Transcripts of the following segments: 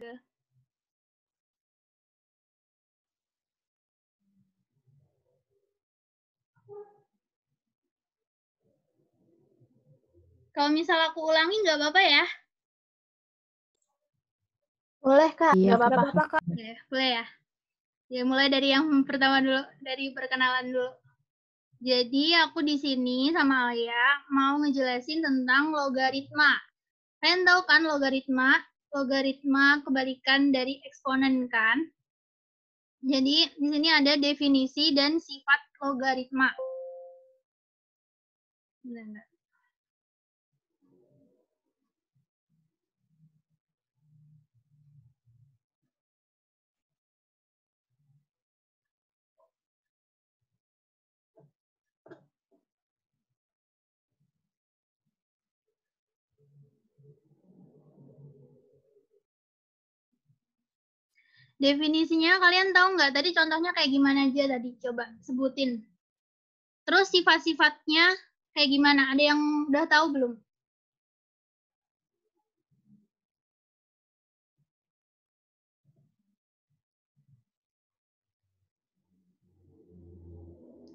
udah. Kalau misal aku ulangi nggak apa-apa ya? Boleh, Kak. Iya, Nggak apa-apa, Kak. Ya, boleh ya? Ya, mulai dari yang pertama dulu, dari perkenalan dulu. Jadi, aku di sini sama Alia mau ngejelasin tentang logaritma. Kalian tahu kan logaritma? Logaritma kebalikan dari eksponen kan? Jadi, di sini ada definisi dan sifat logaritma. Bentar. Definisinya kalian tahu nggak? Tadi contohnya kayak gimana aja tadi? Coba sebutin. Terus sifat-sifatnya kayak gimana? Ada yang udah tahu belum?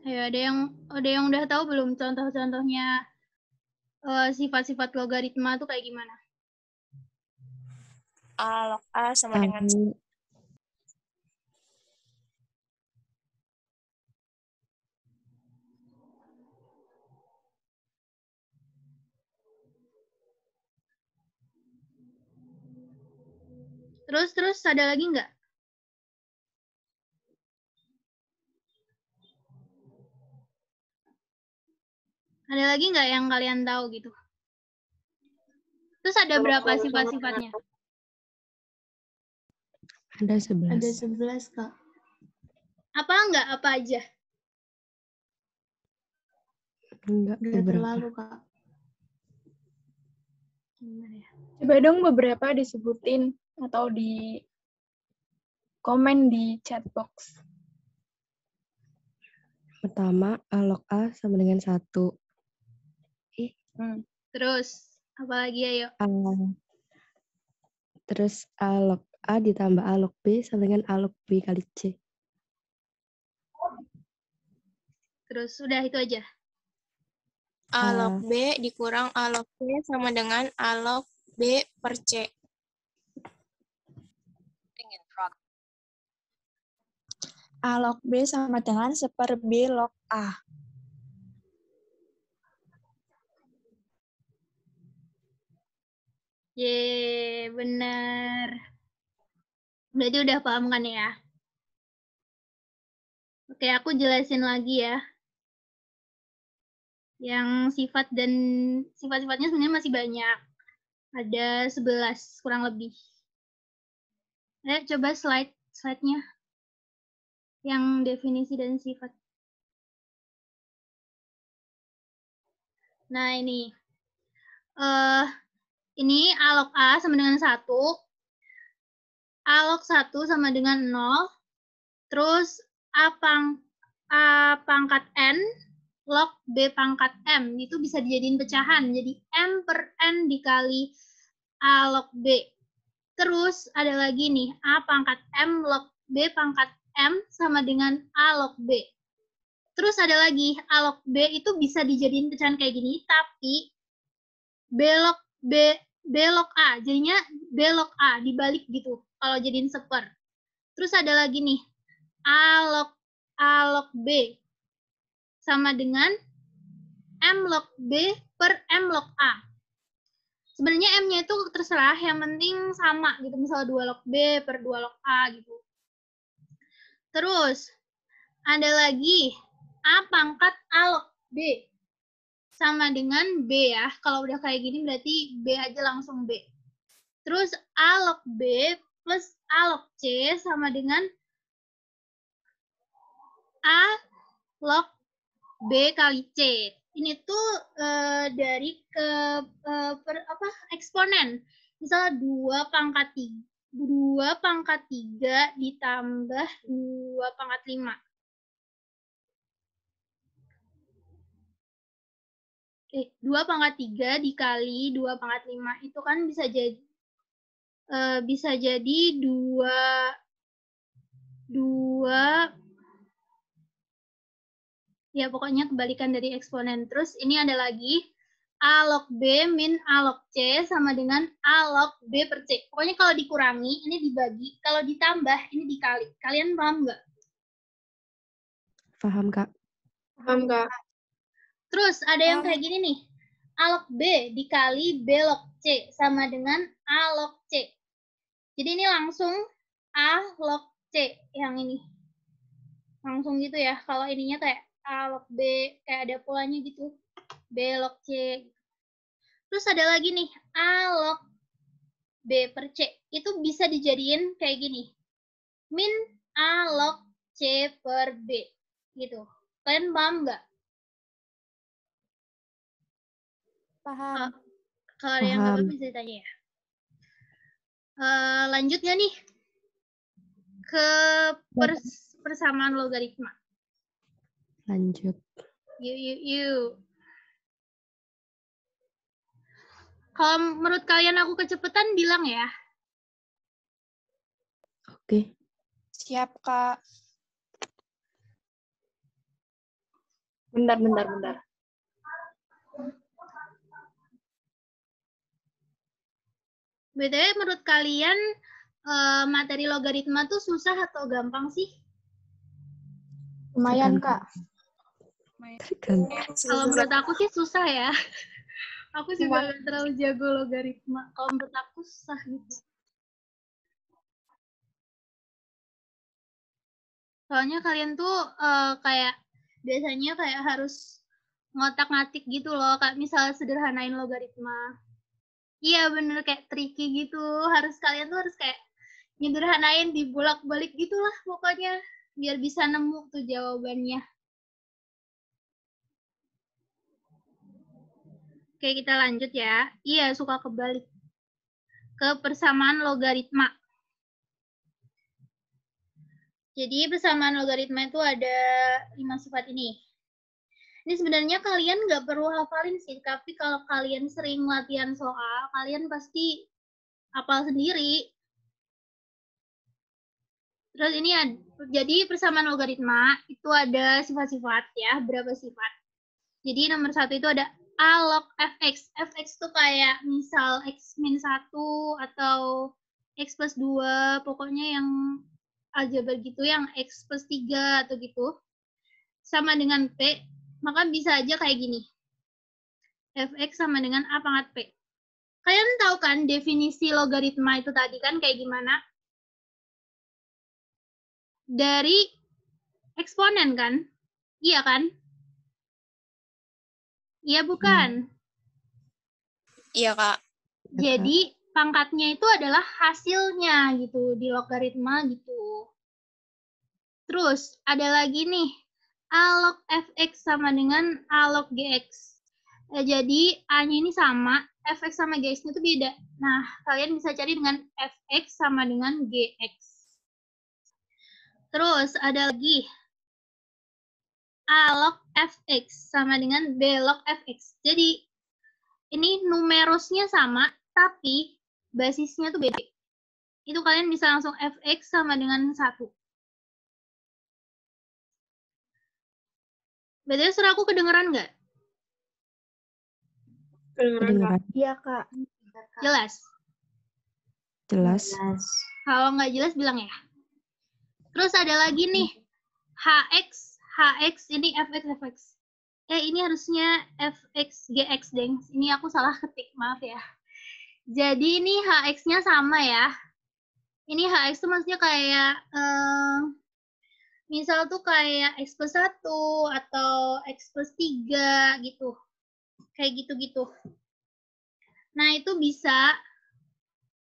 Ayo, ada yang udah tahu belum contoh-contohnya sifat-sifat logaritma tuh kayak gimana? A log A sama dengan Terus ada lagi nggak? Ada lagi nggak yang kalian tahu gitu? Terus ada berapa sifat-sifatnya? Ada 11. Ada 11, Kak. Apa enggak? Apa aja? Enggak, Udah beberapa. terlalu, Kak. Gimana ya? Coba dong beberapa disebutin atau di komen di chat box. Pertama, A log A sama dengan 1. Terus, apa lagi ayo? Terus A log A ditambah A log B sama dengan A log B kali C. Terus, udah itu aja. A log B dikurang A log C sama dengan A log B per C. A log B sama dengan 1/B log A. Ye, bener. Berarti udah paham kan ya? Oke, aku jelasin lagi ya. Yang sifat-sifatnya sebenarnya masih banyak. Ada 11 kurang lebih. Coba slide-nya. Yang definisi dan sifat. Nah, ini. Ini A log A sama dengan 1. A log 1 sama dengan 0. Terus A pangkat N log B pangkat M. Itu bisa dijadiin pecahan. Jadi M per N dikali A log B. Terus ada lagi nih, A pangkat M log B pangkat M sama dengan A log B. Terus ada lagi, A log B itu bisa dijadiin pecahan kayak gini, tapi B log A, jadinya B log A dibalik gitu, kalau jadiin seper. Terus ada lagi nih, A log B sama dengan M log B per M log A. Sebenarnya M-nya itu terserah, yang penting sama gitu, misalnya 2 log B per 2 log A gitu. Terus, ada lagi A pangkat A log B sama dengan B ya. Kalau udah kayak gini berarti B aja langsung B. Terus A log B plus A log C sama dengan A log B kali C. Ini tuh dari eksponen. Misal 2 pangkat 3 ditambah 2 pangkat 5. Oke, 2 pangkat 3 dikali 2 pangkat 5 itu kan bisa jadi bisa jadi dua ya pokoknya kebalikan dari eksponen. Terus ini ada lagi A log B min A log C sama dengan A log B per C. Pokoknya kalau dikurangi, ini dibagi. Kalau ditambah, ini dikali. Kalian paham nggak? Paham, Kak. Paham, Kak. Terus ada yang kayak gini nih. A log B dikali B log C sama dengan A log C. Jadi ini langsung A log C yang ini. Langsung gitu ya. Kalau ininya kayak A log B, kayak ada polanya gitu. B log C. Terus ada lagi nih, A log B per C. Itu bisa dijadiin kayak gini. Min A log C per B. Gitu. Kalian paham nggak? Paham. Kalau ada yang nggak Paham. paham bisa ditanya ya. Lanjut nggak nih? Ke persamaan logaritma. Lanjut. Yuk. Kalau menurut kalian aku kecepatan, bilang ya. Oke. Siap, Kak. Bentar. BTW menurut kalian materi logaritma tuh susah atau gampang sih? Lumayan, Tergantung. Kak. Tergantung. Kalau menurut aku sih susah ya. Aku juga gak terlalu jago logaritma. Kalau menurut aku susah gitu. Soalnya kalian tuh kayak biasanya kayak harus ngotak-ngatik gitu loh. Kayak misalnya sederhanain logaritma. Iya bener kayak tricky gitu. Kalian tuh harus kayak nyederhanain, dibolak-balik gitulah pokoknya. Biar bisa nemu tuh jawabannya. Oke, kita lanjut ya. Iya, suka kebalik. Ke persamaan logaritma. Jadi persamaan logaritma itu ada 5 sifat ini. Ini sebenarnya kalian nggak perlu hafalin sih, tapi kalau kalian sering latihan soal, kalian pasti hafal sendiri. Terus ini jadi persamaan logaritma itu ada sifat-sifat ya, berapa sifat. Jadi nomor 1 itu ada A log fx. Fx itu kayak misal x min 1 atau x plus 2, pokoknya yang aljabar gitu, yang x plus 3 atau gitu. Sama dengan P, maka bisa aja kayak gini. Fx sama dengan A pangkat P. Kalian tahu kan definisi logaritma itu tadi kan kayak gimana? Dari eksponen kan? Iya kan? Iya bukan? Iya, Kak. Jadi pangkatnya itu adalah hasilnya gitu di logaritma gitu. Terus ada lagi nih, A log fx sama dengan A log gx. Jadi A-nya ini sama, fx sama gx-nya itu beda. Nah, kalian bisa cari dengan fx sama dengan gx. Terus ada lagi A log fx sama dengan B log fx. Jadi ini numerusnya sama, tapi basisnya tuh beda. Itu kalian bisa langsung fx sama dengan 1. Berarti suara aku kedengeran nggak? Kedengeran. Iya, Kak. Jelas? Jelas. Kalau nggak jelas bilang ya. Terus ada lagi nih, hx ini fx. Ini harusnya fx gx deng. Ini aku salah ketik, maaf ya. Jadi ini hx-nya sama ya. Ini hx itu maksudnya kayak misal tuh kayak x plus 1 atau x plus 3 gitu. Kayak gitu-gitu. Nah, itu bisa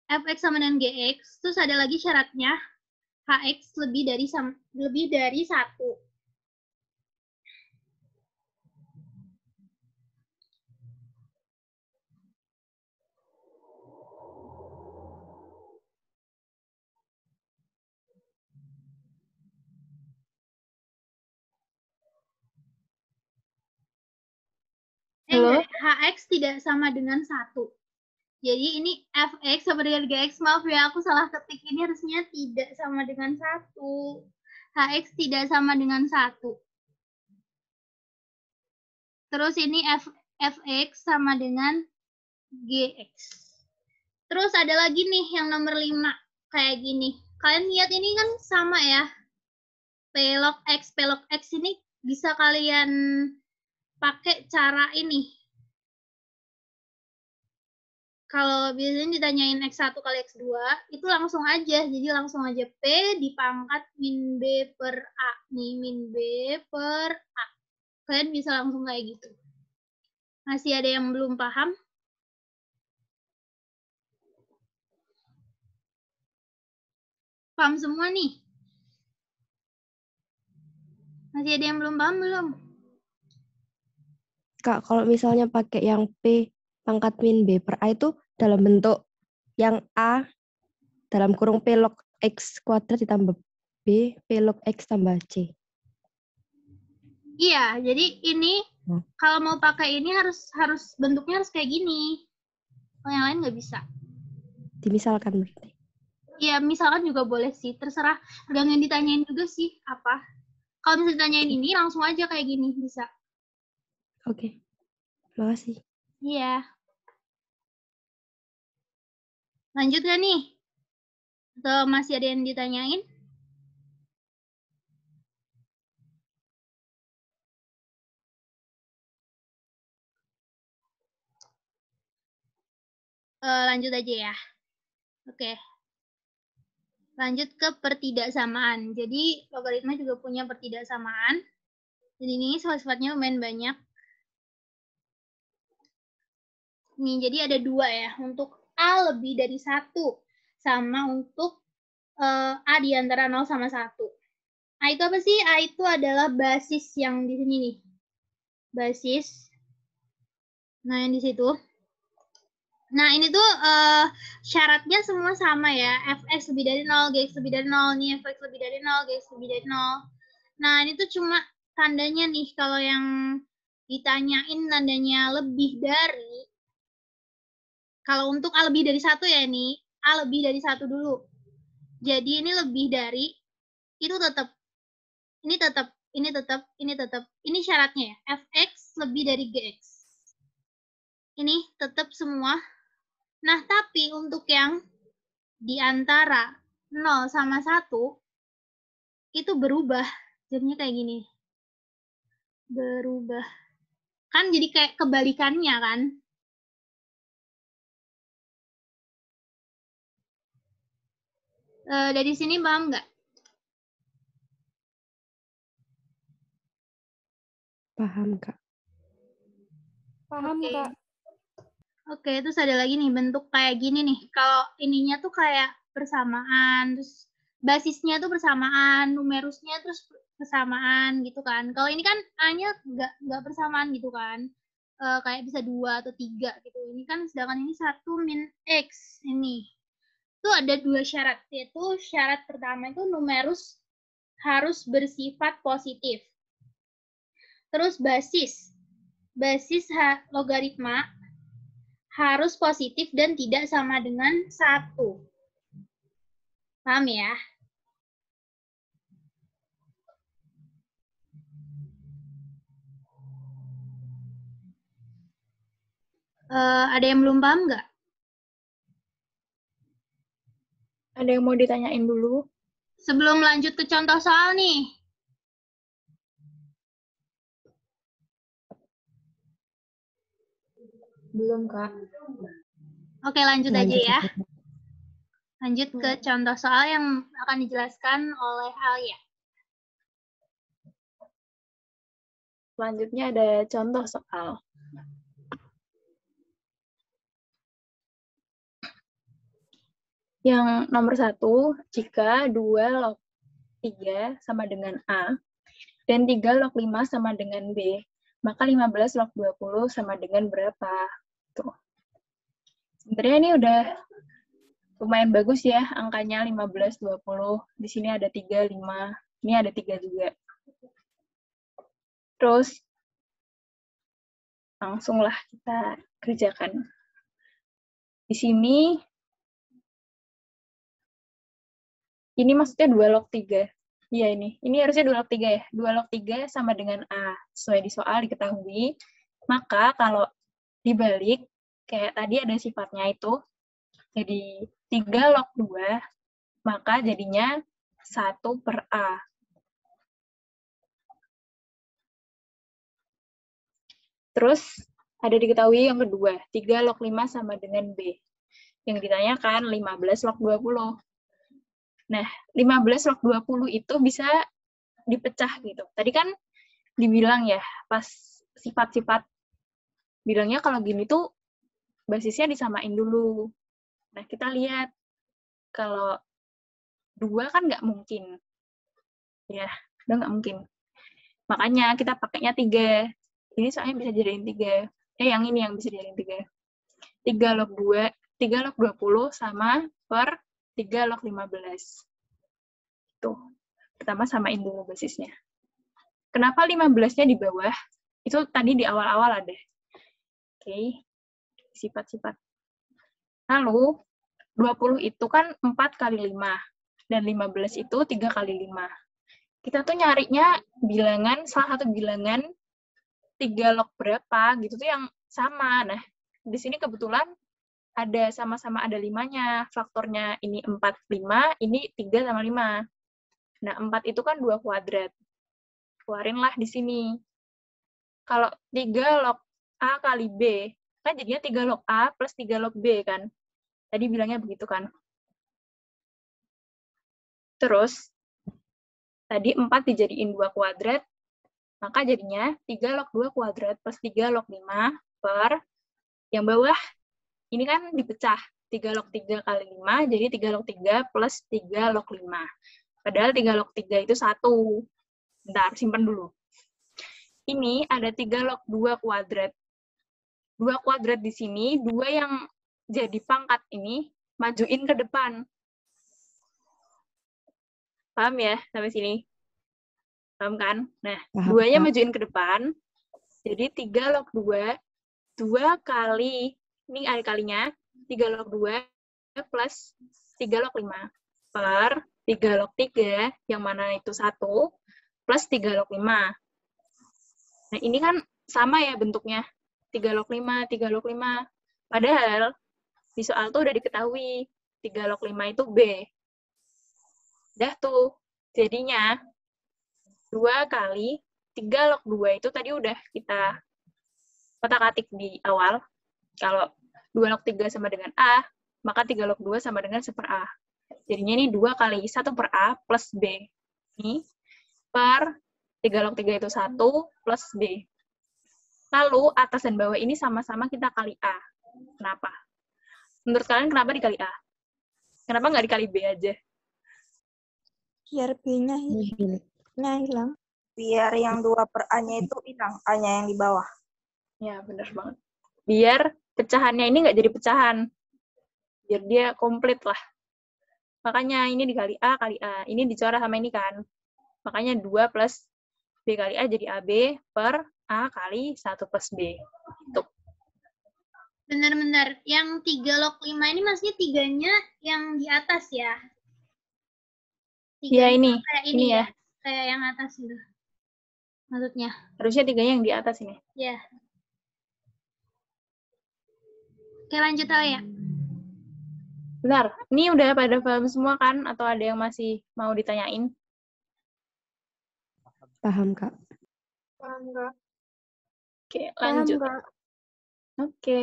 fx sama dengan gx. Terus ada lagi syaratnya, hx lebih dari 1. Halo? Hx tidak sama dengan 1. Jadi ini fx sama dengan gx. Maaf ya, aku salah ketik. Ini harusnya tidak sama dengan 1. Hx tidak sama dengan 1. Terus ini fx sama dengan gx. Terus ada lagi nih yang nomor 5. Kayak gini. Kalian lihat ini kan sama ya. P log x ini bisa kalian pakai cara ini. Kalau biasanya ditanyain X1 kali X2, itu langsung aja. Jadi langsung aja P dipangkat min B per A. Nih, min B per A. Kalian bisa langsung kayak gitu. Masih ada yang belum paham? Paham semua nih? Masih ada yang belum paham belum? Kak, kalau misalnya pakai yang P pangkat min B per A itu dalam bentuk yang A dalam kurung P log X kuadrat ditambah B, P log X tambah C. Iya, jadi ini kalau mau pakai ini harus bentuknya harus kayak gini. Kalau yang lain nggak bisa. Dimisalkan berarti. Iya, misalkan juga boleh sih. Terserah, tergantung yang ditanyain juga sih apa. Kalau misalnya ditanyain ini langsung aja kayak gini bisa. Oke. Makasih. Iya. Lanjut gak nih? Atau masih ada yang ditanyain? Lanjut aja ya. Oke. Lanjut ke pertidaksamaan. Jadi logaritma juga punya pertidaksamaan. Dan ini sifat-sifatnya lumayan banyak. Nih, jadi ada 2 ya. Untuk A lebih dari 1. Sama untuk A di antara 0 sama 1. A itu apa sih? A itu adalah basis yang di sini nih. Basis. Nah, yang di situ. Nah, ini tuh syaratnya semua sama ya. Fx lebih dari 0, Gx lebih dari 0. Nih, Fx lebih dari 0, Gx lebih dari 0. Nah, ini tuh cuma tandanya nih. Kalau yang ditanyain tandanya lebih dari. Kalau untuk A lebih dari 1 ya ini. A lebih dari 1 dulu. Jadi ini lebih dari. Itu tetap. Ini tetap. Ini tetap. Ini tetap. Ini syaratnya ya. Fx lebih dari Gx. Ini tetap semua. Nah, tapi untuk yang di antara 0 sama 1, itu berubah. Jadinya kayak gini. Berubah. Kan jadi kayak kebalikannya kan. Dari sini paham nggak? Paham, Kak. Paham, Oke. Kak. Oke, terus ada lagi nih bentuk kayak gini nih. Kalau ininya tuh kayak persamaan, terus basisnya tuh persamaan, numerusnya terus persamaan gitu kan. Kalau ini kan A-nya nggak persamaan gitu kan. Kayak bisa 2 atau 3 gitu. Ini kan sedangkan ini 1 min X ini. Itu ada 2 syarat, yaitu syarat pertama itu numerus harus bersifat positif. Terus basis logaritma harus positif dan tidak sama dengan 1. Paham ya? Ada yang belum paham nggak? Ada yang mau ditanyain dulu? Sebelum lanjut ke contoh soal nih. Belum, Kak. Oke, lanjut aja Lanjut ya. aja. Lanjut ke contoh soal yang akan dijelaskan oleh Alia. Selanjutnya ada contoh soal. Yang nomor 1, jika 2 log 3 sama dengan A, dan 3 log 5 sama dengan B, maka 15 log 20 sama dengan berapa? Tuh. Sebenarnya ini udah lumayan bagus ya, angkanya 15, 20. Di sini ada 3, 5. Ini ada 3 juga. Terus, langsunglah kita kerjakan. Di sini, ini maksudnya 2 log 3. Iya ini harusnya 2 log 3 ya. 2 log 3 sama dengan A. Sesuai di soal diketahui. Maka kalau dibalik, kayak tadi ada sifatnya itu, jadi 3 log 2, maka jadinya 1 per A. Terus, ada diketahui yang kedua, 3 log 5 sama dengan B. Yang ditanyakan 15 log 20. Nah, 15 log 20 itu bisa dipecah gitu. Tadi kan dibilang ya, pas sifat-sifat, bilangnya kalau gini tuh basisnya disamain dulu. Nah, kita lihat, kalau 2 kan nggak mungkin. Ya, udah nggak mungkin. Makanya kita pakainya 3. Ini soalnya bisa jadiin 3. Yang ini yang bisa jadiin 3. 3 log 2, 3 log 20 sama per 3 log 15. Tuh, pertama samain dulu basisnya. Kenapa 15-nya di bawah? Itu tadi di awal-awal ada. Oke, sifat-sifat. Lalu, 20 itu kan 4 kali 5. Dan 15 itu 3 kali 5. Kita tuh nyarinya bilangan, salah satu bilangan 3 log berapa, gitu tuh yang sama. Nah, di sini kebetulan ada sama-sama ada 5-nya. Faktornya ini 4, 5, ini 3 sama 5. Nah, 4 itu kan 2 kuadrat. Keluarinlah di sini. Kalau 3 log A kali B, kan jadinya 3 log A plus 3 log B kan. Tadi bilangnya begitu kan. Terus, tadi 4 dijadiin 2 kuadrat, maka jadinya 3 log 2 kuadrat plus 3 log 5 per, yang bawah, ini kan dipecah. 3 log 3 kali 5, jadi 3 log 3 plus 3 log 5. Padahal 3 log 3 itu 1. Bentar, simpan dulu. Ini ada 3 log 2 kuadrat. 2 kuadrat di sini, 2 yang jadi pangkat ini, majuin ke depan. Paham ya sampai sini? Paham kan? Nah, Paham, 2-nya Kak. majuin ke depan, jadi 3 log 2, 2 kali, ini ada kalinya, 3 log 2 plus 3 log 5 per 3 log 3, yang mana itu 1, plus 3 log 5. Nah, ini kan sama ya bentuknya. 3 log 5, 3 log 5. Padahal, di soal tuh udah diketahui, 3 log 5 itu B. Udah tuh, jadinya 2 kali 3 log 2 itu tadi udah kita otak-atik di awal. Kalau 2 log 3 sama dengan A, maka 3 log 2 sama dengan 1 per A. Jadinya ini 2 kali 1 per A plus B. Ini per 3 log 3 itu 1 plus B. Lalu, atas dan bawah ini sama-sama kita kali A. Kenapa? Menurut kalian kenapa dikali A? Kenapa nggak dikali B aja? Biar B-nya hilang. Biar yang 2 per A-nya itu hilang, A-nya yang di bawah. Ya, benar banget. Biar pecahannya ini nggak jadi pecahan. Biar dia komplit lah. Makanya ini dikali A kali A. Ini dicoret sama ini kan. Makanya 2 plus B kali A jadi AB per A kali 1 plus B. Itu. Benar-benar. Yang 3 log 5 ini maksudnya 3-nya yang di atas ya? Iya, ini. Kayak ini ya. Kayak yang atas itu. Maksudnya. Harusnya 3-nya yang di atas ini. Ya. Oke, lanjut ya. Benar. Ini udah pada paham semua kan? Atau ada yang masih mau ditanyain? Paham, Kak. Paham nggak? Oke, lanjut. Paham nggak? Oke.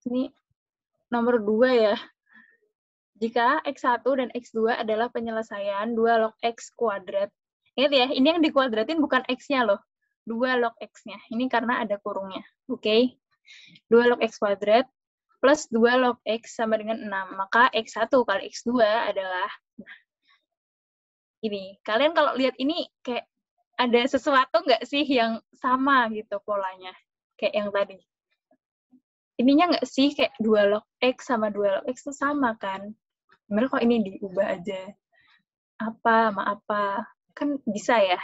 Ini nomor 2 ya. Jika X1 dan X2 adalah penyelesaian 2 log X kuadrat. Ingat ya, ini yang dikuadratin bukan X-nya loh. 2 log X-nya. Ini karena ada kurungnya. Oke. 2 log X kuadrat plus 2 log X sama dengan 6. Maka X1 kali X2 adalah, nah, ini. Kalian kalau lihat ini kayak ada sesuatu nggak sih yang sama gitu polanya? Kayak yang tadi. Ininya nggak sih kayak 2 log X sama 2 log X itu sama kan? Gimana kok ini diubah aja? Apa sama apa? Kan bisa ya?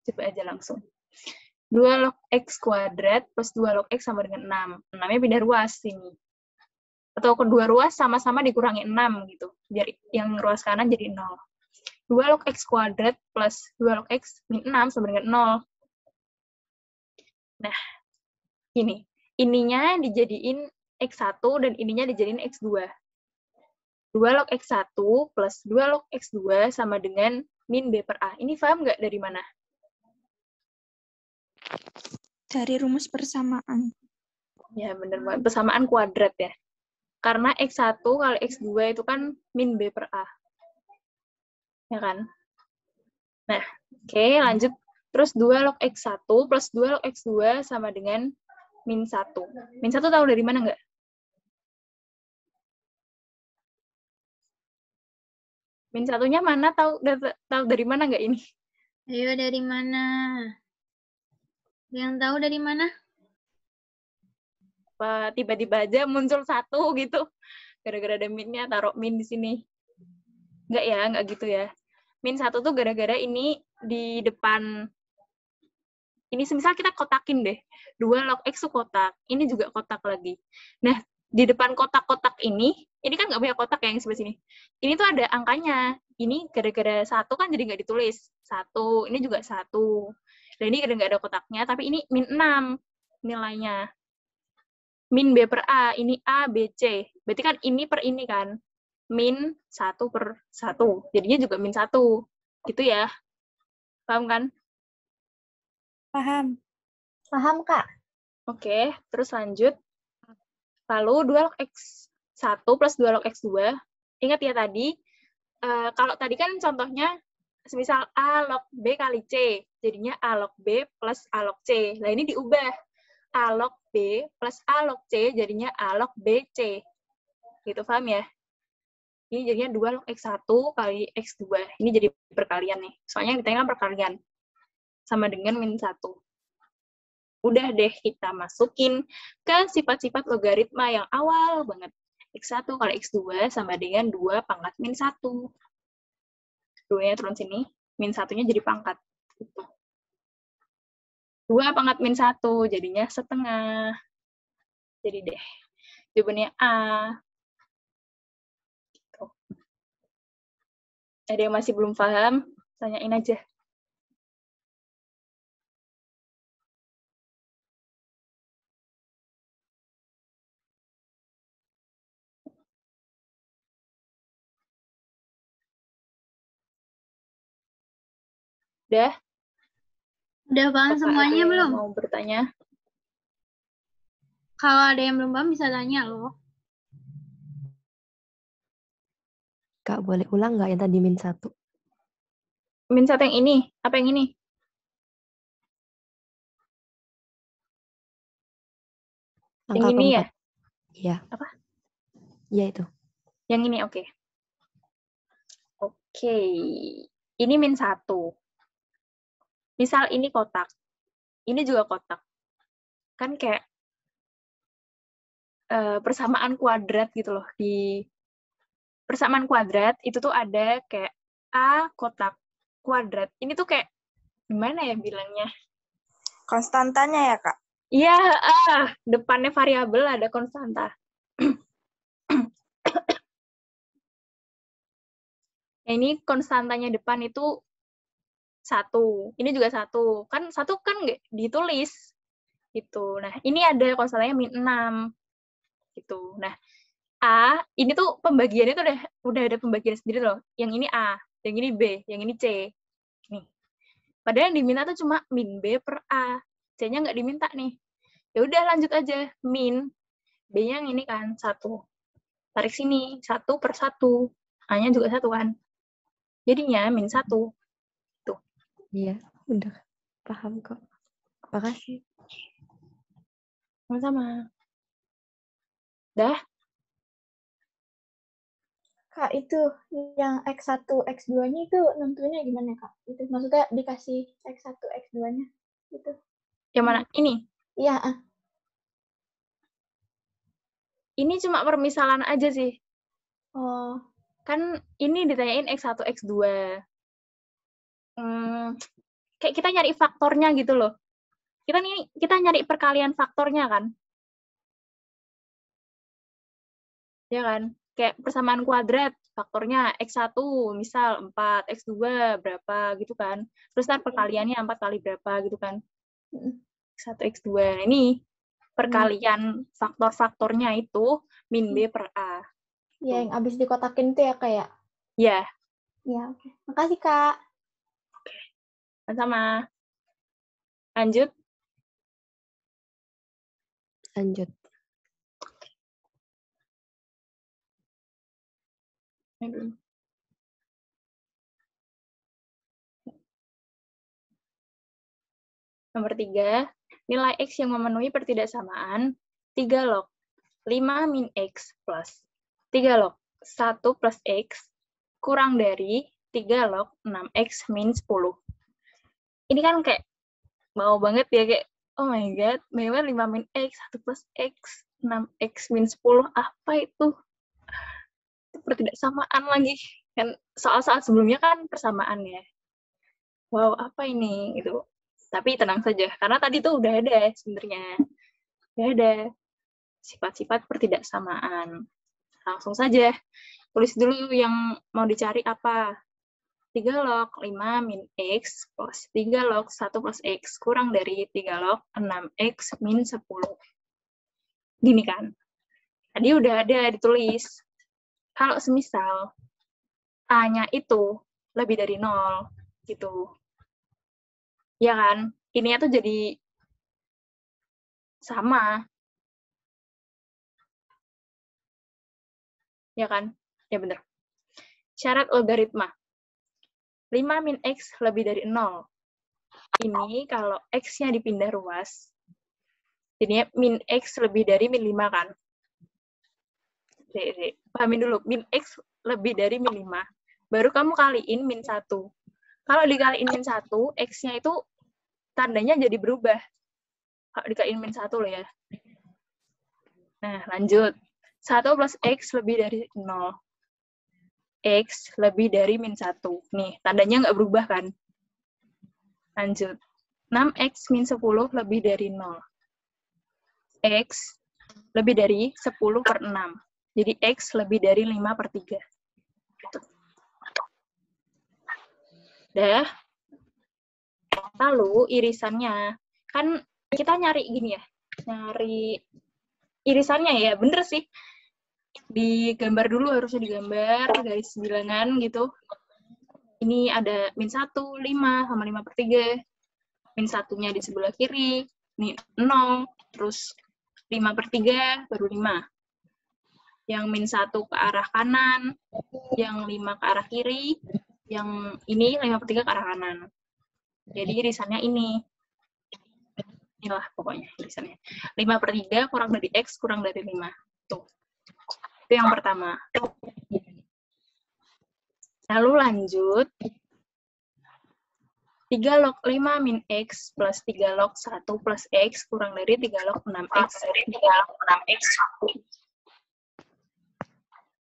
Coba aja langsung. 2 log X kuadrat plus 2 log X sama dengan 6. 6-nya pindah ruas sini. Atau kedua ruas sama-sama dikurangi 6 gitu. Biar yang ruas kanan jadi 0. 2 log X kuadrat plus 2 log X min 6 sama dengan 0. Nah, ini. Ininya dijadiin X1 dan ininya dijadiin X2. 2 log X1 plus 2 log X2 sama dengan min B per A. Ini paham nggak dari mana? Dari rumus persamaan. Ya, bener banget. Persamaan kuadrat ya. Karena X1 kali X2 itu kan min B per A. Ya kan? Nah, oke, lanjut. Terus 2 log X1 plus 2 log X2 sama dengan min 1. Min 1 tahu dari mana nggak? Min 1-nya mana? Tahu dari mana nggak ini? Ayo dari mana? Yang tahu dari mana? Apa tiba-tiba aja muncul 1 gitu. Gara-gara ada min-nya, taruh min di sini. Nggak ya, nggak gitu ya. Min 1 tuh gara-gara ini di depan. Ini semisal kita kotakin deh. 2 log X tuh kotak. Ini juga kotak lagi. Nah, di depan kotak-kotak ini kan nggak punya kotak ya yang sebelah sini. Ini tuh ada angkanya. Ini gara-gara 1 kan jadi nggak ditulis. 1, ini juga 1. Dan ini gara-gara nggak ada kotaknya, tapi ini min 6 nilainya. Min B per A, ini A, B, C. Berarti kan ini per ini kan. Min 1 per 1. Jadinya juga min 1. Gitu ya. Paham kan? Paham. Paham, Kak? Oke, terus lanjut. Lalu 2 log X1 plus 2 log X2. Ingat ya tadi, kalau tadi kan contohnya, semisal A log B kali C. Jadinya A log B plus A log C. Nah ini diubah. A log B plus A log C jadinya A log BC. Gitu, paham ya? Ini jadinya 2 log X1 kali X2. Ini jadi perkalian nih. Soalnya yang ditanya kan perkalian. Sama dengan min 1. Udah deh kita masukin ke sifat-sifat logaritma yang awal banget. X1 kali X2 sama dengan 2 pangkat min 1. 2-nya turun sini, min 1-nya jadi pangkat. Gitu. 2 pangkat min 1, jadinya setengah. Jadi deh, jawabannya A. Gitu. Ada yang masih belum paham? Tanyain aja. Udah? Udah paham Apa semuanya ada belum? yang mau bertanya? Kalau ada yang belum paham bisa tanya loh. Kak, boleh ulang nggak yang tadi min 1? Min 1 yang ini? Apa yang ini? Angka yang ini keempat. ya? Iya. Apa? Iya itu. Yang ini, oke. Oke. Ini min 1. Misal ini kotak. Ini juga kotak. Kan kayak persamaan kuadrat gitu loh. Di persamaan kuadrat itu tuh ada kayak A kotak kuadrat. Ini tuh kayak gimana ya bilangnya? Konstantanya ya, Kak? Iya, depannya variabel ada konstanta. Nah, ini konstantanya depan itu 1. Ini juga 1. Kan 1 kan nggak ditulis. Gitu. Nah, ini ada konstantanya min 6. Gitu. Nah, A, ini tuh pembagiannya tuh udah ada pembagian sendiri loh. Yang ini A, yang ini B, yang ini C. Nih. Padahal yang diminta tuh cuma min B per A. C-nya nggak diminta nih. Ya udah lanjut aja. Min B-nya yang ini kan 1. Tarik sini 1 per 1. A-nya juga 1 kan. Jadinya min 1. Tuh. Iya, udah paham kok. Makasih. Sama-sama. Dah? Kak, itu yang X1, X2-nya itu nentunya gimana, Kak? Itu maksudnya dikasih X1, X2-nya gitu. Yang mana? Ini? Iya, Ini cuma permisalan aja sih. Oh, Kan ini ditanyain X1, X2. Kayak kita nyari faktornya gitu loh. kita nyari perkalian faktornya kan? Ya kan? Kayak persamaan kuadrat, faktornya X1 misal 4, X2 berapa gitu kan. Terus ntar perkaliannya 4 kali berapa gitu kan. X1, X2. Nah, ini perkalian faktor-faktornya itu min B per A. Ya, yang abis dikotakin itu ya, kayak. Ya. Ya, oke. Makasih, Kak. Sama-sama. Lanjut. Lanjut. Nomor 3, nilai X yang memenuhi pertidaksamaan 3 log 5 min X plus 3 log 1 plus X kurang dari 3 log 6X min 10. Ini kan kayak mau banget ya, kayak, oh my god, memang 5 min X, 1 plus X, 6X min 10, apa itu? Itu pertidaksamaan lagi. Kan soal-soal sebelumnya kan persamaan ya. Wow, apa ini? Gitu. Tapi tenang saja, karena tadi tuh udah ada sebenarnya. Udah ada sifat-sifat pertidaksamaan. Langsung saja, tulis dulu yang mau dicari apa. 3 log 5 min X plus 3 log 1 plus X kurang dari 3 log 6X min 10. Gini kan. Tadi udah ada ditulis. Kalau semisal A-nya itu lebih dari 0, gitu. Ya kan? Ininya tuh jadi sama. Ya kan? Ya bener. Syarat logaritma. 5 min X lebih dari 0. Ini kalau X-nya dipindah ruas, jadinya min X lebih dari min 5 kan? Pahamin dulu, min X lebih dari min 5. Baru kamu kaliin min 1. Kalau dikaliin min 1, X-nya itu tandanya jadi berubah. Kalau dikaliin min 1 loh ya. Nah, lanjut. 1 plus X lebih dari 0. X lebih dari min 1. Nih, tandanya nggak berubah kan? Lanjut. 6X min 10 lebih dari 0. X lebih dari 10 per 6. Jadi X lebih dari 5 per 3. Gitu. Dah. Lalu irisannya. Kan kita nyari gini ya. Nyari irisannya ya. Bener sih. Digambar dulu, harusnya digambar garis bilangan gitu. Ini ada min 1, 5, sama 5 per 3. Min 1-nya di sebelah kiri, ini 0, terus 5 per 3, baru 5. Yang min 1 ke arah kanan, yang 5 ke arah kiri, yang ini 5 per 3 ke arah kanan. Jadi irisannya ini. Inilah pokoknya irisannya. 5 per 3 kurang dari X kurang dari 5. Tuh. Itu yang pertama. Lalu lanjut. 3 log 5 min X plus 3 log 1 plus X kurang dari 3 log 6X.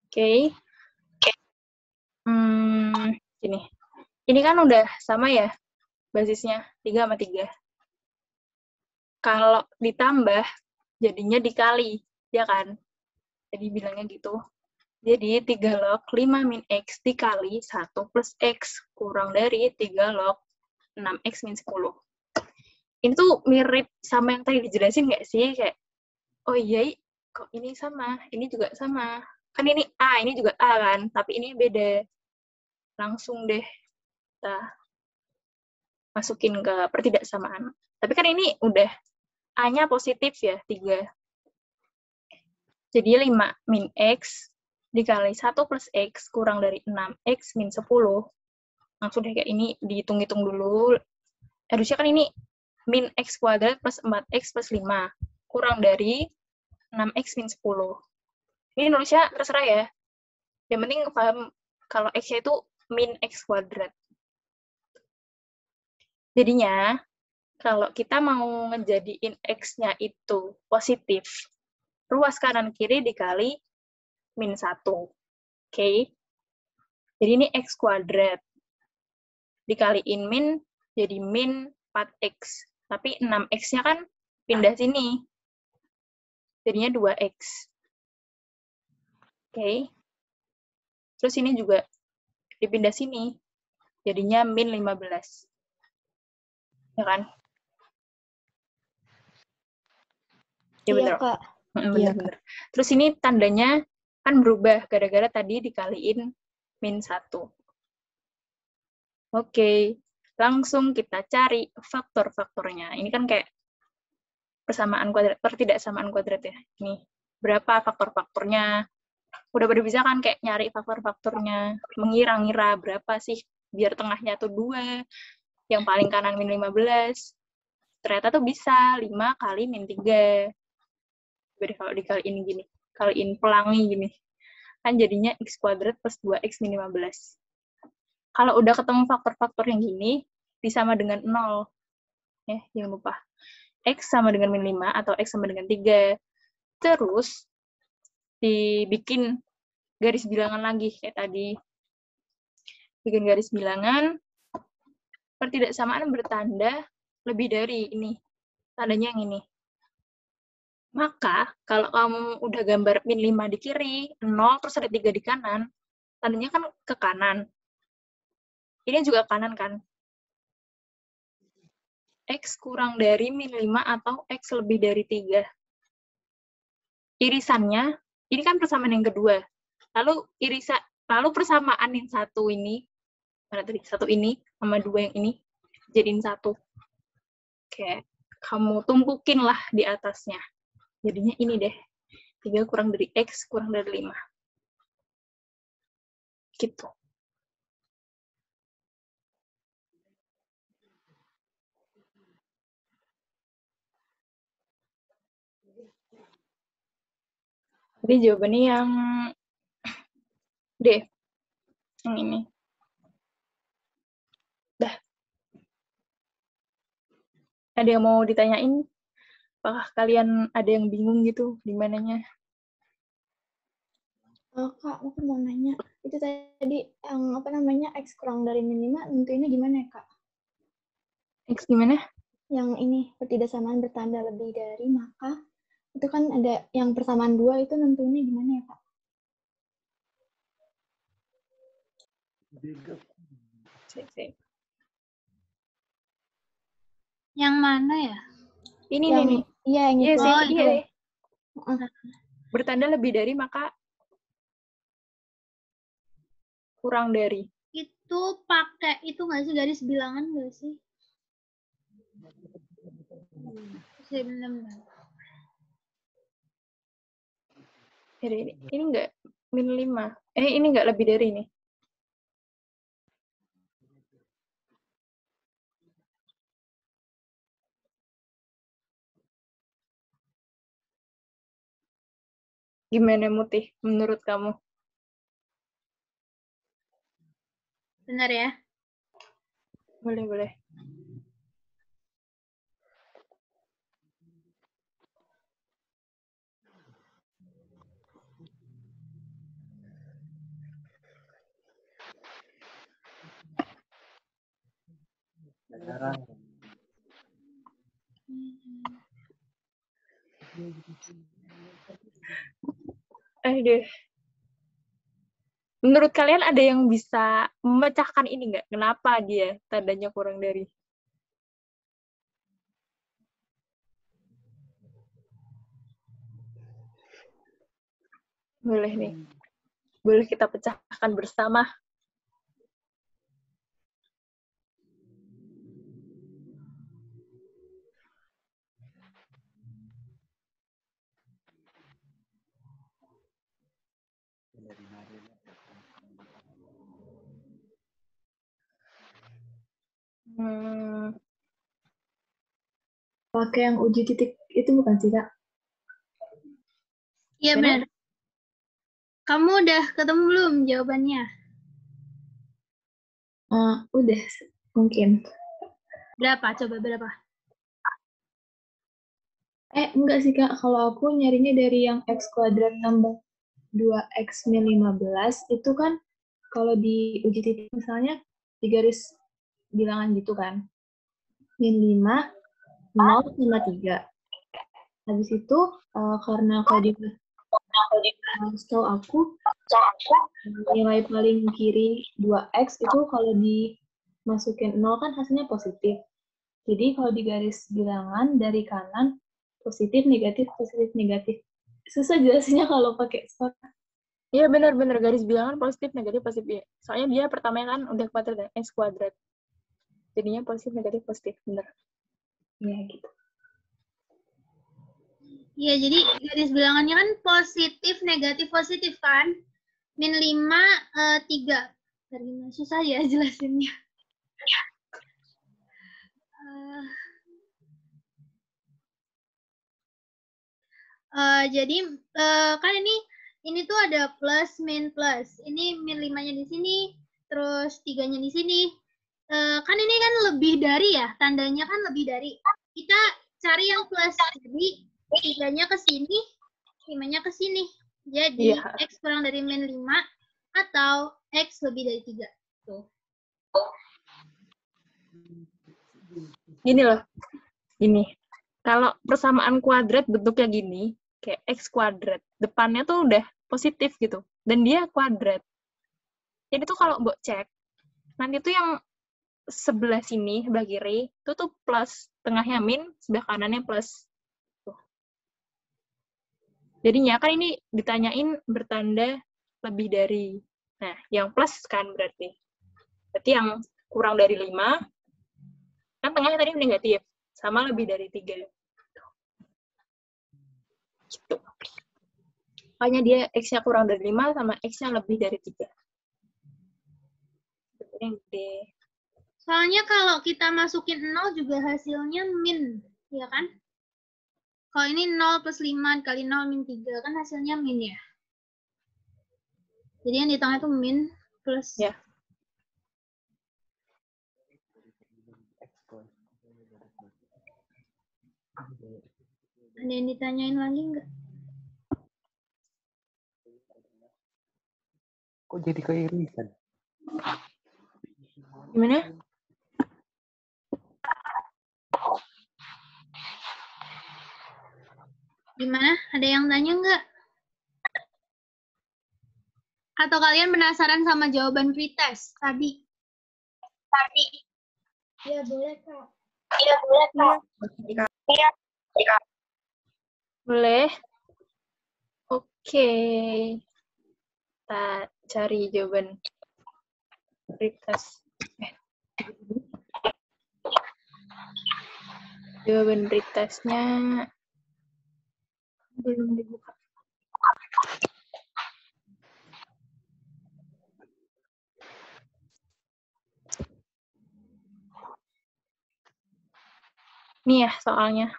Oke. Gini. Ini kan udah sama ya basisnya 3 sama 3. Kalau ditambah jadinya dikali, ya kan? Jadi bilangnya gitu. Jadi 3 log 5 min X dikali 1 plus X kurang dari 3 log 6X min 10. Ini tuh mirip sama yang tadi dijelasin nggak sih? Kayak, oh iya, kok ini sama, ini juga sama. Kan ini A, ini juga A kan? Tapi ini beda. Langsung deh kita masukin ke pertidaksamaan. Tapi kan ini udah A-nya positif ya, 3. Jadi 5 min X dikali 1 plus X kurang dari 6X min 10. Langsung deh kayak ini dihitung-hitung dulu. Harusnya kan ini min X kuadrat plus 4X plus 5. Kurang dari 6X min 10. Ini nulisnya terserah ya. Yang penting paham kalau X-nya itu min X kuadrat. Jadinya, kalau kita mau ngejadiin X-nya itu positif, ruas kanan kiri dikali min 1. Oke? Jadi ini X kuadrat. Dikaliin min, jadi min 4X. Tapi 6x-nya kan pindah sini. Jadinya 2x. Oke. Terus ini juga dipindah sini. Jadinya min 15. Ya kan? Ya Iya, bener. Kak. Iya, Bener-bener. Terus ini tandanya kan berubah gara-gara tadi dikaliin min 1. Oke. Langsung kita cari faktor-faktornya. Ini kan kayak persamaan kuadrat, pertidaksamaan kuadrat ya. Ini berapa faktor-faktornya. Udah pada bisa kan kayak nyari faktor-faktornya, mengira-ngira berapa sih biar tengahnya tuh 2, yang paling kanan min 15. Ternyata tuh bisa 5 kali min 3. Beda kalau dikaliin gini, kaliin pelangi gini. Kan jadinya x kuadrat plus 2x min 15. Kalau udah ketemu faktor-faktor yang gini, disama dengan 0. Ya, jangan lupa. X sama dengan min 5 atau X sama dengan 3. Terus, dibikin garis bilangan lagi kayak tadi. Bikin garis bilangan, pertidaksamaan bertanda lebih dari ini. Tandanya yang ini. Maka, kalau kamu udah gambar min 5 di kiri, 0, terus ada 3 di kanan, tandanya kan ke kanan. Ini juga kanan kan? X kurang dari min 5 atau X lebih dari 3. Irisannya, ini kan persamaan yang kedua. Lalu persamaan yang satu ini, mana tadi? Satu ini sama 2 yang ini, jadiin 1. Oke, kamu tumpukin lah di atasnya. Jadinya ini deh. 3 kurang dari X kurang dari 5. Gitu. Jadi jawabannya yang D. Yang ini. Dah. Ada yang mau ditanyain? Apakah kalian ada yang bingung gitu di mananya? Kak, aku mau nanya. Itu tadi yang apa namanya X kurang dari min 5, nentuinnya gimana ya, Kak? X gimana? Yang ini pertidaksamaan bertanda lebih dari, maka itu kan ada yang persamaan 2 itu nentuinnya gimana ya, Kak? Cek. Yang mana ya? Ini Yang nih. iya yang Iya itu. sih, Oh, iya. Heeh. Bertanda lebih dari maka kurang dari. Itu pakai itu nggak sih garis bilangan nggak sih? Bentar. Ini enggak min 5. Ini enggak lebih dari ini. Gimana Mutih menurut kamu? Benar ya? Boleh. Aduh. Menurut kalian ada yang bisa memecahkan ini nggak? Kenapa dia tandanya kurang dari? Boleh nih. Boleh kita pecahkan bersama. Pakai yang uji titik itu bukan sih, Kak? Iya benar. Kamu udah ketemu belum jawabannya? Udah, mungkin. Berapa? Coba berapa? Enggak sih, Kak. Kalau aku nyarinya dari yang X kuadrat tambah 2X min 15, itu kan kalau di uji titik misalnya di garis bilangan gitu kan. Min 5 0 sama 3. Habis itu, karena kalau di setahu aku, nilai paling kiri 2x itu kalau dimasukin 0 kan hasilnya positif. Jadi kalau di garis bilangan dari kanan, positif, negatif, positif, negatif. Susah jelasinnya kalau pakai skor. Iya benar-benar garis bilangan positif, negatif, positif. Soalnya dia pertamanya kan udah kuadrat, X kuadrat. Jadinya positif, negatif, positif. Benar. Iya gitu. Iya, jadi garis bilangannya kan positif, negatif, positif kan? Min 5, 3. Gimana? Susah ya jelasinnya. Jadi kan ini tuh ada plus, min, plus. Ini min 5-nya di sini, terus 3-nya di sini. Kan ini kan lebih dari ya, tandanya kan lebih dari. Kita cari yang plus. Jadi 3-nya ke sini, 5-nya ke sini. Jadi X kurang dari min 5 atau X lebih dari 3. Tuh. Gini loh. Gini. Kalau persamaan kuadrat bentuknya gini, kayak X kuadrat, depannya tuh udah positif gitu. Dan dia kuadrat. Jadi tuh kalau Mbok cek, nanti tuh yang sebelah sini, sebelah kiri, itu tuh plus. Tengahnya min, sebelah kanannya plus. Tuh. Jadinya kan ini ditanyain bertanda lebih dari. Nah, yang plus kan berarti. Berarti yang kurang dari 5, kan tengahnya tadi negatif. Sama lebih dari 3. Gitu. Makanya dia X-nya kurang dari 5 sama X-nya lebih dari 3. Yang gede. Soalnya kalau kita masukin 0 juga hasilnya min, ya kan? Kalau ini 0 plus 5 kali 0 min 3, kan hasilnya min ya. Jadi yang di tengah itu min plus. Ya. Ada yang ditanyain lagi nggak? Kok jadi keirisan? Gimana? Gimana? Ada yang tanya nggak? Atau kalian penasaran sama jawaban pretest tadi? Ya, boleh, Kak. Iya, boleh, Kak. Iya. Boleh. Oke. Kita cari jawaban pretest. Jawaban pretestnya belum dibuka. Nih ya soalnya.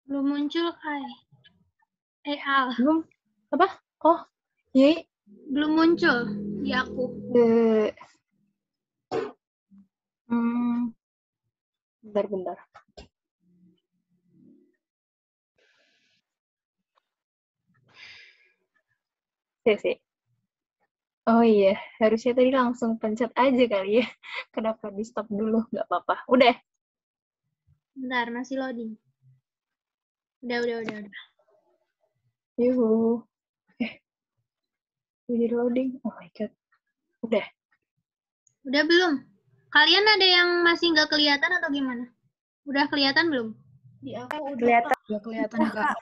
Belum muncul, Kai. Al. Belum? Apa? Oh, iya. Belum muncul di aku. Bentar. Sih. Oh iya, harusnya tadi langsung pencet aja kali ya. Kenapa di stop dulu? Nggak apa-apa. Udah. Bentar, masih loading. Udah. Yuhu. Udah loading. Oh my god. Udah. Udah belum? Kalian ada yang masih nggak kelihatan atau gimana? Udah kelihatan belum? Di aku udah kelihatan, Kak.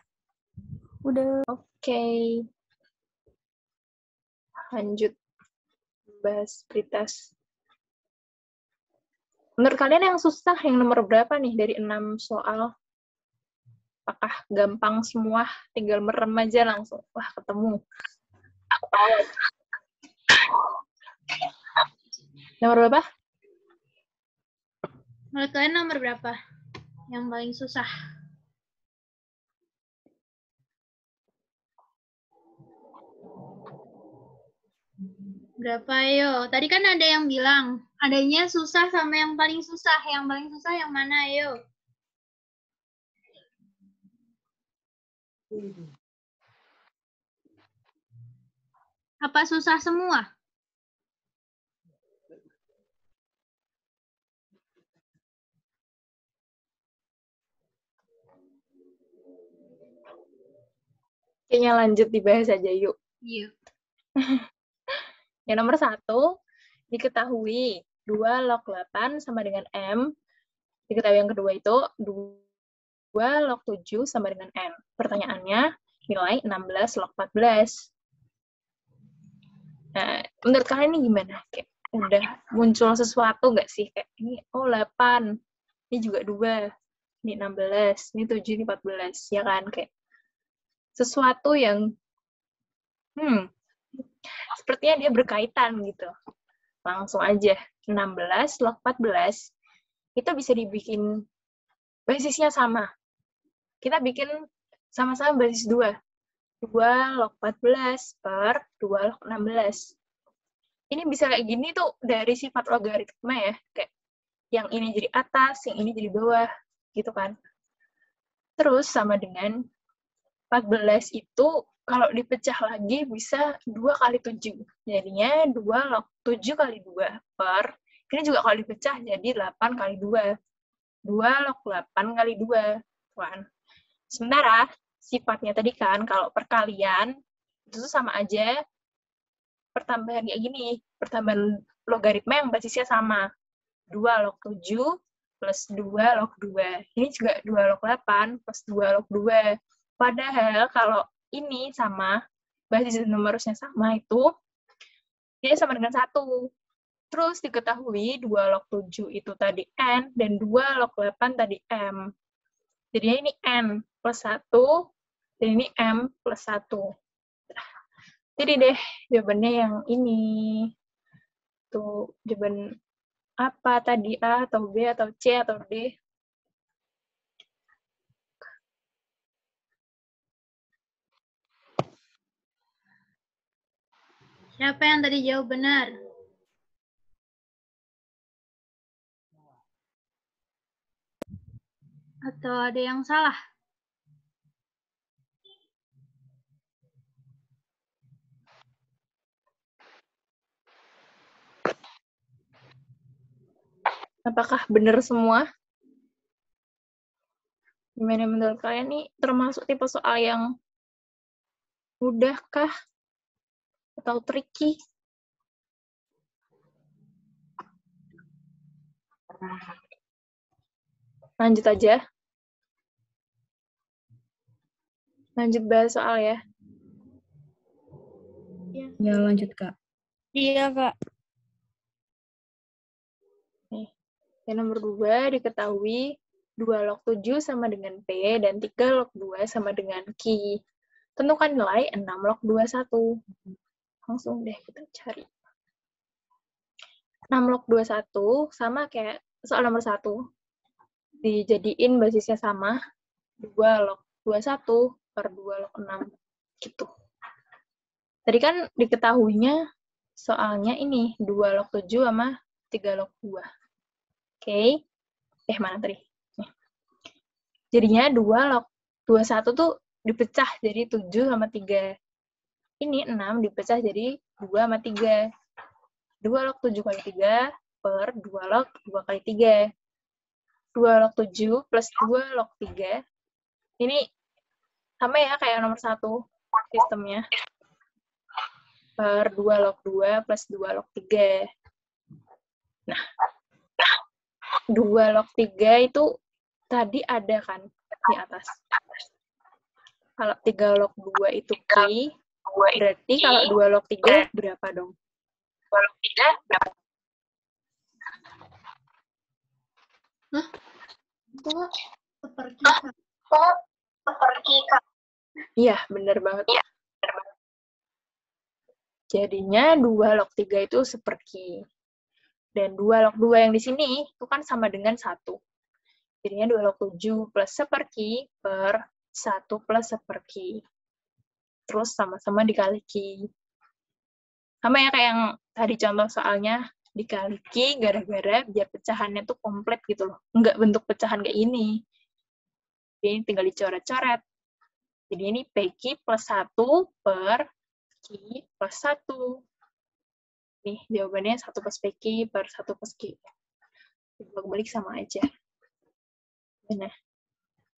Udah. Oke. Lanjut. Bahas pretest. Menurut kalian yang susah yang nomor berapa nih dari 6 soal? Apakah gampang semua? Tinggal merem aja langsung. Wah, ketemu. Nomor berapa? Menurut kalian nomor berapa? Yang paling susah? Berapa, ayo? Tadi kan ada yang bilang, adanya susah sama yang paling susah. Yang paling susah yang mana, ayo? Apa susah semua? Kayaknya lanjut dibahas aja yuk. Iya. Yang nomor 1, diketahui 2 log 8 sama dengan M. Diketahui yang kedua itu 2 log 7 sama dengan N. Pertanyaannya, nilai 16 log 14. Nah, menurut kalian ini gimana? Kayak udah muncul sesuatu nggak sih? Kayak ini, 8. Ini juga 2. Ini 16. Ini 7, ini 14. Ya kan? Kayak sesuatu yang sepertinya dia berkaitan gitu. Langsung aja. 16 log 14 itu bisa dibikin basisnya sama. Kita bikin sama-sama basis 2. 2 log 14 per 2 log 16. Ini bisa kayak gini tuh dari sifat logaritma ya. Kayak yang ini jadi atas, yang ini jadi bawah. Gitu kan. Terus sama dengan 14 itu kalau dipecah lagi bisa 2 kali 7. Jadinya 2 log 7 kali 2 per, ini juga kalau dipecah jadi 8 kali 2. 2 log 8 kali 2. Kan? Sementara sifatnya tadi kan, kalau perkalian, itu tuh sama aja pertambahan kayak gini. Pertambahan logaritma yang basisnya sama. 2 log 7 plus 2 log 2. Ini juga 2 log 8 plus 2 log 2. Padahal kalau ini sama, basis numerusnya sama itu, dia sama dengan 1. Terus diketahui 2 log 7 itu tadi N, dan 2 log 8 tadi M. Jadi ini N plus 1, dan ini M plus 1. Jadi deh, jawabannya yang ini. Tuh, jawaban apa tadi? A atau B atau C atau D? Siapa yang tadi jawab benar? Atau ada yang salah? Apakah benar semua? Gimana menurut kalian nih, termasuk tipe soal yang mudah kah? Atau tricky? Lanjut aja. Lanjut bahas soal ya. Ya, lanjut, Kak. Iya, Kak. Nih, yang nomor 2 diketahui 2 log 7 sama dengan P dan 3 log 2 sama dengan Q. Tentukan nilai 6 log 21. Langsung deh kita cari. 6 log 21 sama kayak soal nomor 1. Dijadiin basisnya sama. 2 log 21 per 2 log 6. Gitu. Tadi kan diketahuinya soalnya ini 2 log 7 sama 3 log 2. Oke. Mana tadi? Nih. Jadinya 2 log 21 tuh dipecah jadi 7 sama 3. Ini 6 dipecah jadi 2 sama 3. 2 log 7 kali 3 per 2 log 2 kali 3. 2 log 7 plus 2 log 3. Ini sama ya kayak nomor 1 sistemnya. Per 2 log 2 plus 2 log 3. Nah, 2 log 3 itu tadi ada kan di atas. Kalau 3 log 2 itu Q, berarti kalau 2 log 3 berapa dong? 2 log 3 berapa? Hah? Kok seperti Iya, bener banget. Jadinya 2 log 3 itu seperti. Dan 2 log 2 yang di sini itu kan sama dengan 1. Jadinya 2 log 7 plus seperti per 1 plus seperti. Terus sama-sama dikali Q. Sama ya kayak yang tadi contoh soalnya, dikali Q gara-gara biar pecahannya tuh komplit gitu loh. Nggak bentuk pecahan kayak ini. Jadi tinggal dicoret-coret. Jadi ini PQ plus 1 per Q plus 1. Nih, jawabannya 1 plus PQ per 1 plus Q. Balik sama aja. Nah,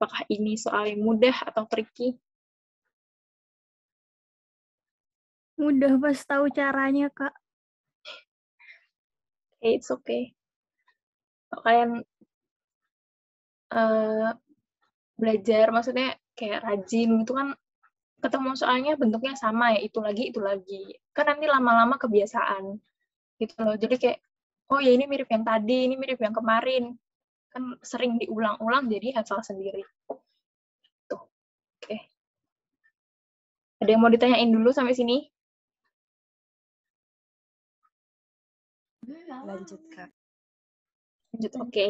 apakah ini soal yang mudah atau tricky? Mudah pas tahu caranya, Kak. It's okay. Kalau kalian belajar, maksudnya kayak rajin gitu kan, ketemu soalnya bentuknya sama ya, itu lagi. Kan nanti lama-lama kebiasaan gitu loh. Jadi kayak, oh ya ini mirip yang tadi, ini mirip yang kemarin. Kan sering diulang-ulang jadi hafal sendiri. Tuh, oke. Ada yang mau ditanyain dulu sampai sini? Lanjut, Kak. Lanjut, oke.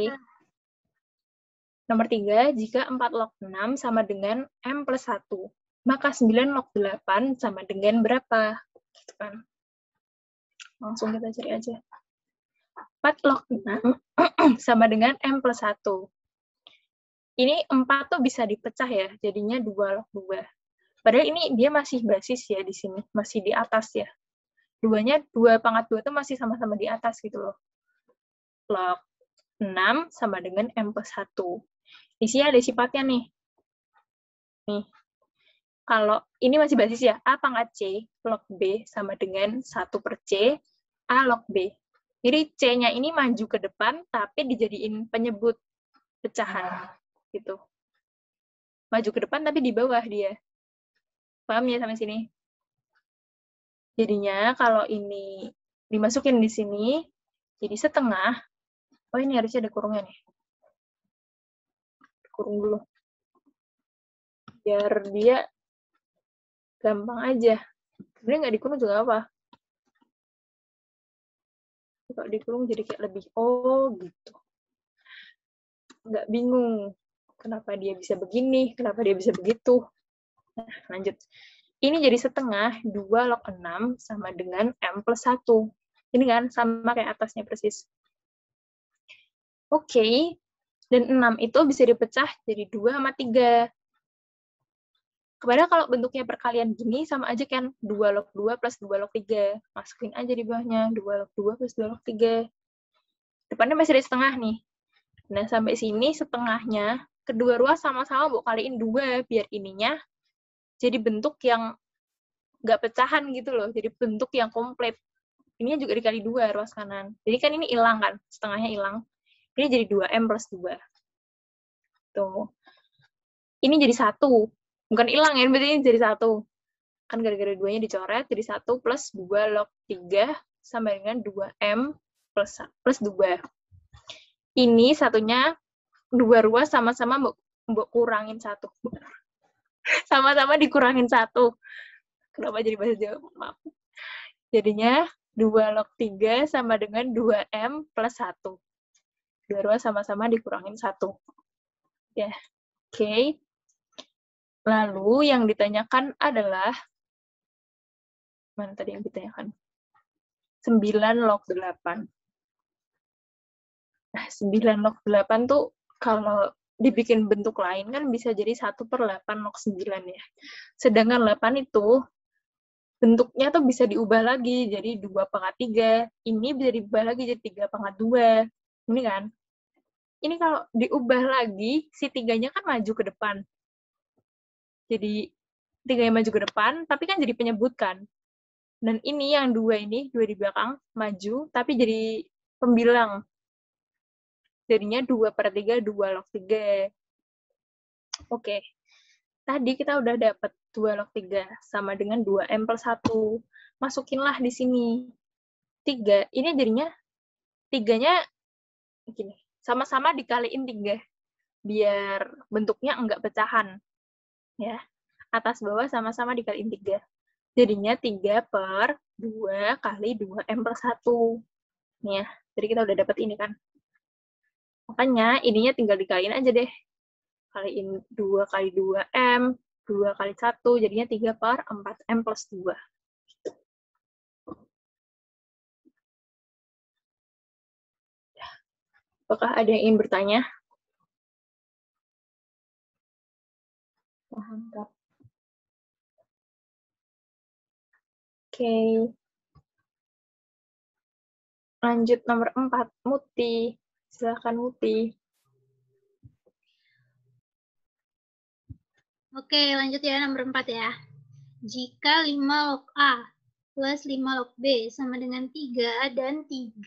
Nomor 3, jika 4 log 6 sama dengan M plus 1, maka 9 log 8 sama dengan berapa? Gitu kan. Langsung kita cari aja. 4 log 6 sama dengan M plus 1. Ini 4 tuh bisa dipecah ya, jadinya 2 log 2. Padahal ini dia masih basis ya di sini, masih di atas ya. 2 pangkat 2 tuh masih sama-sama di atas gitu loh. Log 6 sama dengan M plus 1. Isinya ada sifatnya nih. Nih. Kalau ini masih basis ya, A pangkat C log B sama dengan 1 per C, A log B. Jadi C-nya ini maju ke depan, tapi dijadiin penyebut pecahan. Gitu. Maju ke depan, tapi di bawah dia. Paham ya sampai sini? Jadinya kalau ini dimasukin di sini, jadi setengah. Oh ini harusnya ada kurungnya nih. Kurung dulu. Biar dia gampang aja. Sebenarnya nggak dikurung juga apa. Kalau dikurung jadi kayak lebih, oh gitu. Nggak bingung. Kenapa dia bisa begini, kenapa dia bisa begitu. Nah, lanjut. Ini jadi setengah, 2 log 6 sama dengan M plus 1. Ini kan sama kayak atasnya persis. Oke. Dan 6 itu bisa dipecah jadi 2 sama 3. Padahal kalau bentuknya perkalian gini, sama aja kan 2 log 2 plus 2 log 3. Masukin aja di bawahnya, 2 log 2 plus 2 log 3. Depannya masih ada setengah nih. Nah, sampai sini setengahnya, kedua ruas sama-sama mau kaliin 2, biar ininya jadi bentuk yang nggak pecahan gitu loh, jadi bentuk yang komplit. Ininya juga dikali 2 ruas kanan. Jadi kan ini hilang kan, setengahnya hilang. Ini jadi 2M plus 2. Tuh. Ini jadi 1. Bukan hilang ya, berarti ini jadi 1. Kan gara-gara 2-nya dicoret, jadi 1 plus 2 log 3 sama dengan 2M plus 2. Ini satunya 2 ruas sama-sama mau kurangin 1. Sama-sama dikurangin 1. Kenapa jadi bahasa Jawa? Maaf. Jadinya 2 log 3 sama dengan 2M plus 1. 2 ruas sama-sama dikurangin 1. Ya, oke. Lalu yang ditanyakan adalah, mana tadi yang ditanyakan? 9 log 8. Nah, 9 log 8 tuh kalau dibikin bentuk lain kan bisa jadi 1 per 8 log 9 ya. Sedangkan 8 itu bentuknya tuh bisa diubah lagi jadi 2 pangkat 3. Ini bisa diubah lagi jadi 3 pangkat 2. Ini kan. Ini kalau diubah lagi, si 3-nya kan maju ke depan. Jadi 3-nya maju ke depan, tapi kan jadi penyebut kan. Dan ini yang 2 ini, 2 di belakang, maju, tapi jadi pembilang. Jadinya 2 per 3, 2 log 3. Oke. Tadi kita udah dapat 2 log 3 sama dengan 2M plus 1. Masukinlah di sini. 3, ini jadinya 3-nya gini, sama-sama dikaliin 3. Biar bentuknya enggak pecahan. Ya. Atas bawah sama-sama dikaliin 3. Jadinya 3 per 2 kali 2M plus 1. Nih ya, jadi kita udah dapat ini kan. Makanya ininya tinggal dikaliin aja deh. Kaliin 2 kali 2M, 2 kali 1, jadinya 3 per 4M plus 2. Apakah ada yang ingin bertanya? Paham, Kak. Oke. Lanjut nomor 4, Muti. Silakan Muti. Oke, lanjut ya nomor 4 ya. Jika 5 log A plus 5 log B sama dengan 3 dan 3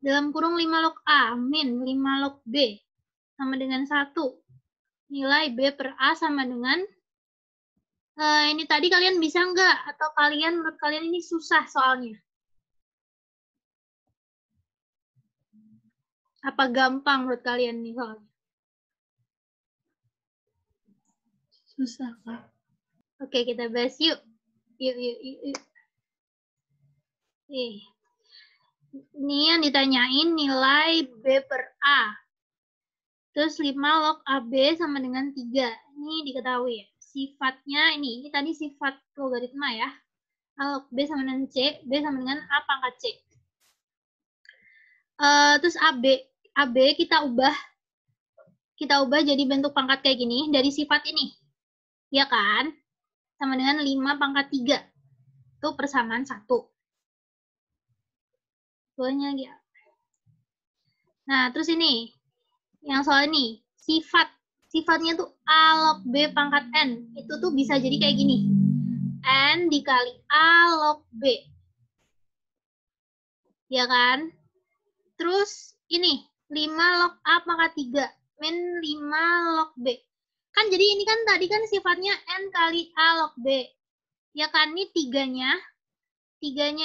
dalam kurung 5 log A min 5 log B sama dengan 1. Nilai B per A sama dengan ini tadi kalian bisa nggak? Atau menurut kalian ini susah soalnya? Apa gampang menurut kalian nih soalnya? Susah, Kak. Oke, kita bahas yuk. Yuk. Ini yang ditanyain nilai B per A. Terus 5 log AB sama dengan 3. Ini diketahui ya. Sifatnya ini tadi sifat logaritma ya. A log B sama dengan C, B sama dengan A pangkat C. Terus AB kita ubah jadi bentuk pangkat kayak gini dari sifat ini. Ya kan? Sama dengan 5 pangkat 3. Itu persamaan 1. Banyak ya. Nah, terus ini. Yang soal ini. Sifatnya tuh A log B pangkat N. Itu tuh bisa jadi kayak gini. N dikali A log B. Ya kan? Terus ini. 5 log A pangkat 3. Min 5 log B. Kan jadi ini kan tadi kan sifatnya N kali A log B. Ya kan, ini tiganya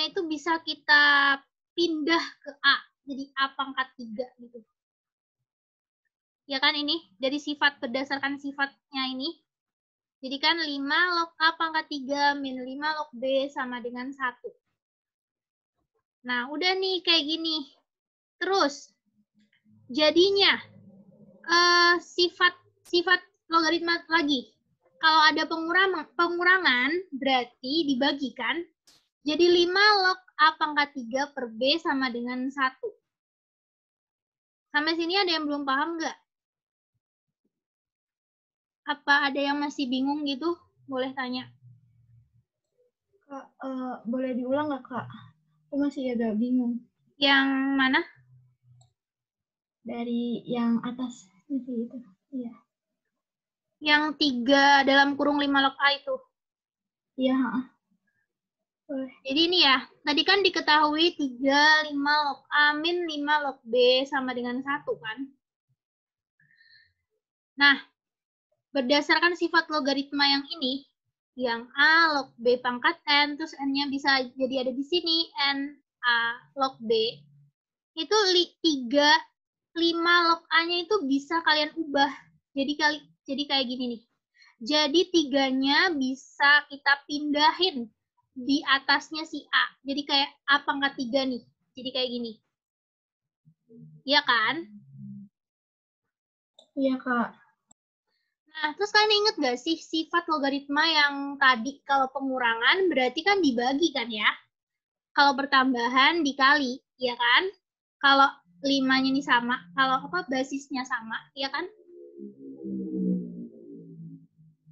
itu bisa kita pindah ke A. Jadi A pangkat 3 gitu. Ya kan ini, dari sifat berdasarkan sifatnya ini. Jadi kan 5 log A pangkat 3 min 5 log B sama dengan 1. Nah, udah nih kayak gini. Terus, jadinya sifat logaritma lagi. Kalau ada pengurangan berarti dibagikan. Jadi 5 log A pangkat 3 per B sama dengan 1. Sampai sini ada yang belum paham nggak? Apa ada yang masih bingung gitu? Boleh tanya. Kak, boleh diulang nggak, Kak? Aku masih agak bingung. Yang mana? Dari yang atas itu. Iya. Yang 3 dalam kurung 5 log A itu. Iya. Boleh. Jadi ini ya, tadi kan diketahui 3, 5 log A min 5 log B sama dengan 1 kan? Nah, berdasarkan sifat logaritma yang ini, yang A log B pangkat N, terus N-nya bisa jadi ada di sini, N A log B, itu 3, 5 log A-nya itu bisa kalian ubah. Jadi kayak gini nih. Jadi 3-nya bisa kita pindahin di atasnya si A. Jadi kayak A pangkat 3 nih. Jadi kayak gini. Iya kan? Iya, Kak. Nah, terus kalian inget nggak sih sifat logaritma yang tadi kalau pengurangan berarti kan dibagi kan ya? Kalau pertambahan dikali, ya kan? Kalau 5-nya ini sama, kalau basisnya sama, ya kan?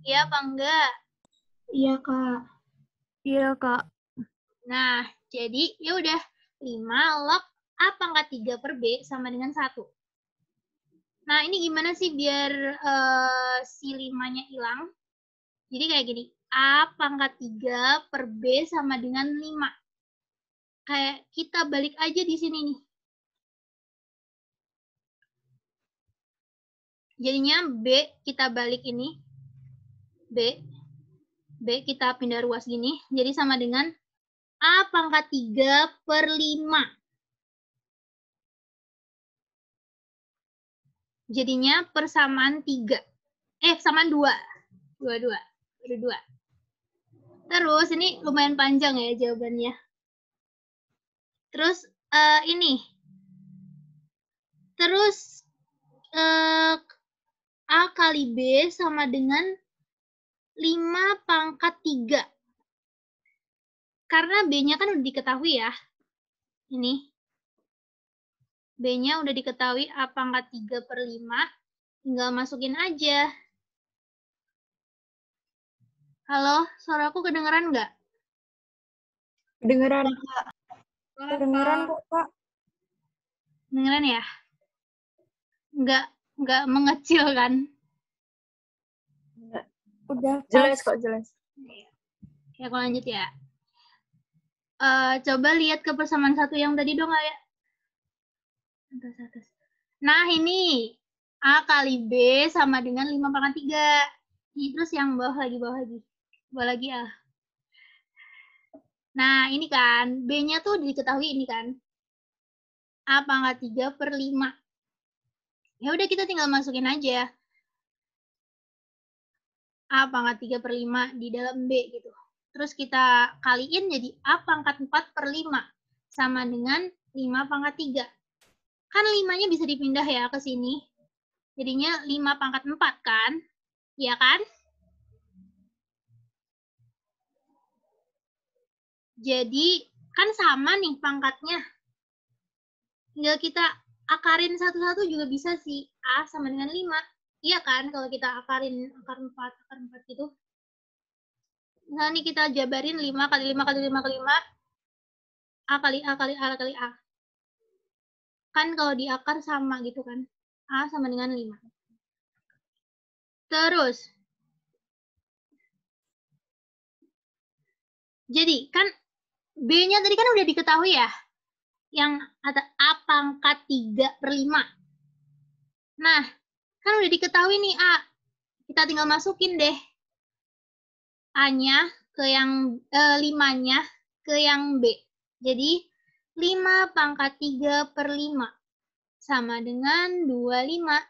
Iya apa enggak? Iya, Kak. Iya, Kak. Nah, jadi ya udah 5 log A pangkat 3 per B sama dengan 1. Nah, ini gimana sih biar si 5-nya hilang? Jadi kayak gini, A pangkat 3 per B sama dengan 5. Kayak kita balik aja di sini nih. Jadinya B kita balik ini. B kita pindah ruas gini. Jadi sama dengan A pangkat 3 per 5. Jadinya persamaan 3. Samaan 2. 2. Terus ini lumayan panjang ya jawabannya. Terus ini. Terus A kali B sama dengan 5 pangkat 3. Karena B-nya kan udah diketahui ya. Ini. B-nya udah diketahui A pangkat 3 per 5. Tinggal masukin aja. Halo, suaraku kedengeran nggak? Kedengeran, Kak. Kedengeran kok, Kak. Kedengeran ya? Nggak mengecil kan? Udah Jelas pas. kok, jelas. Ya, aku lanjut ya. Coba lihat ke persamaan satu yang tadi dong, ya. Atas. Nah, ini A kali B sama dengan 5/3. Ini terus yang bawah lagi. Bawah lagi A. Nah, ini kan, B-nya tuh diketahui ini kan. A pangkat 3/5. Ya udah kita tinggal masukin aja. A pangkat 3/5 di dalam B gitu. Terus kita kaliin jadi A pangkat 4/5 sama dengan 5/3. Kan 5-nya bisa dipindah ya ke sini. Jadinya 5/4 kan? Iya kan? Jadi kan sama nih pangkatnya. Tinggal kita akarin satu-satu juga bisa sih. A sama dengan 5. Iya kan kalau kita akarin akar 4 gitu. Nah, ini kita jabarin 5 kali 5 kali 5 kali 5. A kali A kali A kali A. Kan kalau di akar sama gitu kan. A sama dengan 5. Terus. Jadi kan B-nya tadi kan udah diketahui ya. Yang ada A pangkat 3/5. Nah, kan udah diketahui nih A. Kita tinggal masukin deh. A-nya ke yang 5-nya ke yang B. Jadi 5/3/5 sama dengan 25.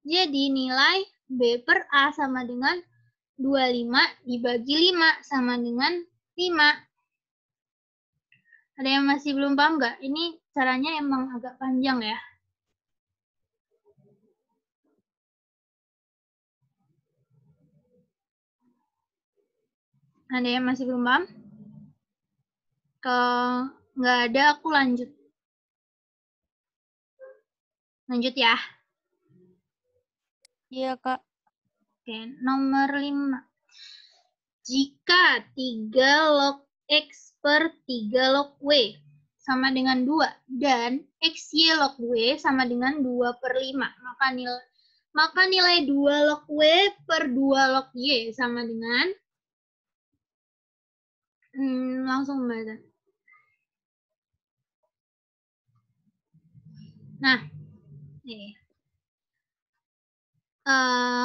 Jadi nilai B per A sama dengan 25 dibagi 5 sama dengan 5. Ada yang masih belum paham nggak? Ini caranya emang agak panjang ya. Ada yang masih belum paham? Kalau nggak ada, aku lanjut. Lanjut ya. Iya, Kak. Oke, nomor 5. Jika 3 log X per 3 log Y sama dengan 2 dan XY log Y sama dengan 2/5, maka nilai 2 log Y per 2 log Y sama dengan langsung membaca. Nah,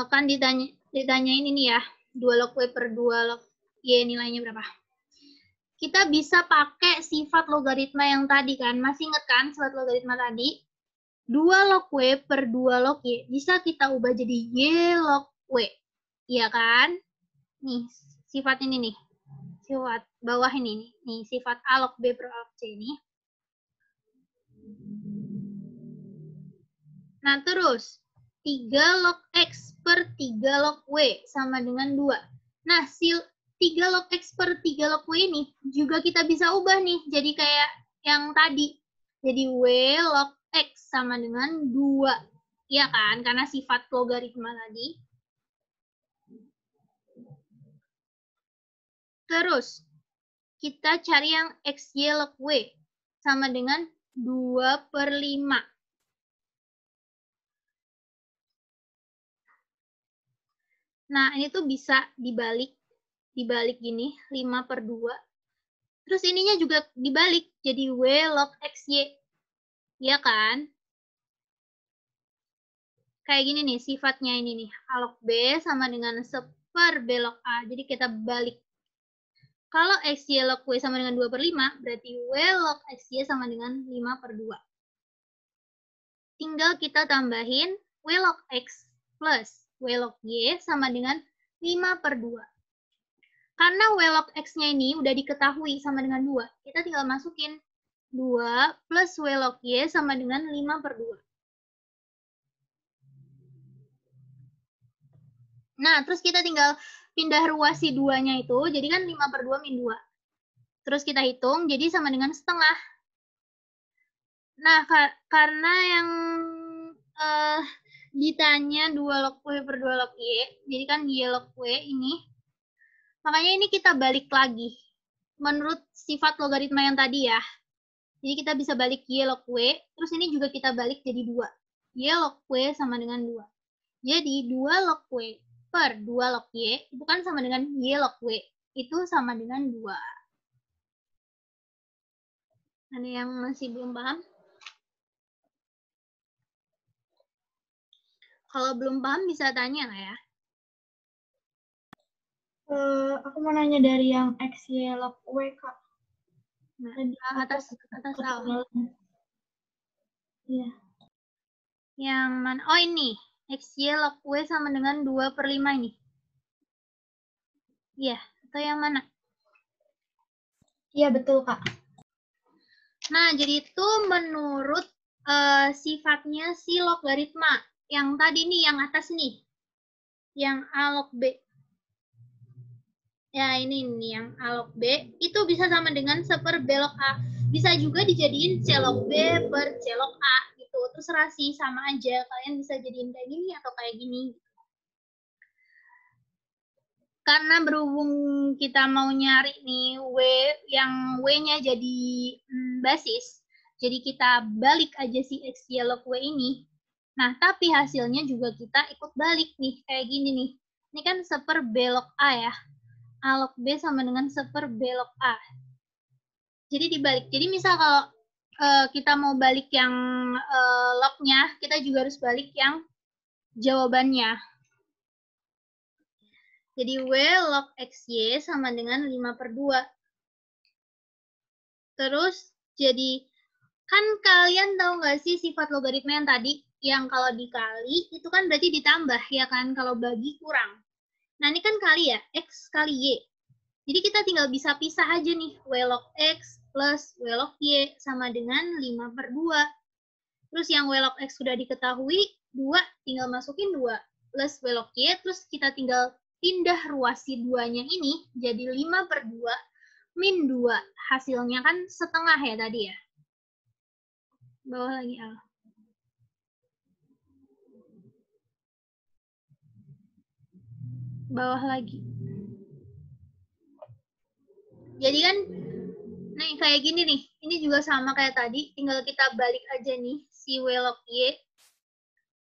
kan ditanyain ini ya, 2 log Y per 2 log Y nilainya berapa? Kita bisa pakai sifat logaritma yang tadi kan. Masih ingat kan sifat logaritma tadi? 2 log Y per 2 log Y. Bisa kita ubah jadi Y log Y. Iya kan? Nih, sifat ini nih. Sifat bawah ini. Nih, sifat A log B per A log C ini. Nah, terus 3 log X per 3 log Y sama dengan 2. Nah, 3 log X per 3 log Y ini juga kita bisa ubah nih. Jadi kayak yang tadi. Jadi Y log X sama dengan 2. Iya kan? Karena sifat logaritma tadi. Terus, kita cari yang XY log Y sama dengan 2/5. Nah, ini tuh bisa dibalik gini, 5/2. Terus ininya juga dibalik, jadi W log XY. Iya kan? Kayak gini nih, sifatnya ini nih. A log B sama dengan 1/B log A. Jadi kita balik. Kalau XY log Y sama dengan 2/5, berarti W log XY sama dengan 5/2. Tinggal kita tambahin W log X plus W log Y sama dengan 5/2. Karena W log X-nya ini udah diketahui sama dengan 2, kita tinggal masukin 2 plus W log Y sama dengan 5/2. Nah, terus kita tinggal pindah ruas si 2-nya itu, jadi kan 5/2 min 2. Terus kita hitung, jadi sama dengan setengah. Nah, karena yang ditanya 2 log Y per 2 log Y, jadi kan Y log Y ini, makanya ini kita balik lagi. Menurut sifat logaritma yang tadi ya. Jadi kita bisa balik Y log Y, terus ini juga kita balik jadi 2. Y log Y sama dengan 2. Jadi 2 log Y per 2 log Y itu kan sama dengan Y log Y. Itu sama dengan 2. Ada yang masih belum paham? Kalau belum paham bisa tanya lah ya. Aku mau nanya dari yang X, Y, log W, Kak. Nah, Tadi atas awal. Iya. Yang mana? Oh ini. X, Y, log W sama dengan 2/5 ini. Iya, atau yang mana? Iya, betul, Kak. Nah, jadi itu menurut sifatnya si logaritma. Yang tadi nih, yang atas nih. Yang A log B. Ya, ini nih yang A log B. Itu bisa sama dengan 1/B log A. Bisa juga dijadiin C log B per C log A. Gitu. Terserah sih, sama aja. Kalian bisa jadiin kayak gini atau kayak gini. Karena berhubung kita mau nyari nih yang W-nya jadi basis, jadi kita balik aja si X, Y log W ini. Nah, tapi hasilnya juga kita ikut balik nih, kayak gini nih. Ini kan 1/B log A ya. A log B sama dengan 1/B log A. Jadi dibalik. Jadi misal kalau kita mau balik yang lognya, kita juga harus balik yang jawabannya. Jadi W log XY sama dengan 5/2. Terus jadi, kan kalian tahu nggak sih sifat logaritma yang tadi? Yang kalau dikali, itu kan berarti ditambah, ya kan? Kalau bagi kurang. Nah, ini kan kali ya, X kali Y. Jadi kita tinggal bisa pisah aja nih, W log X plus W log Y sama dengan 5/2. Terus yang W log X sudah diketahui, 2, tinggal masukin 2. Plus W log Y, terus kita tinggal pindah ruasi 2-nya ini jadi 5/2 min 2. Hasilnya kan setengah ya tadi ya. Bawah lagi Al. Bawah lagi. Jadi kan, nih kayak gini nih. Ini juga sama kayak tadi. Tinggal kita balik aja nih si W log Y.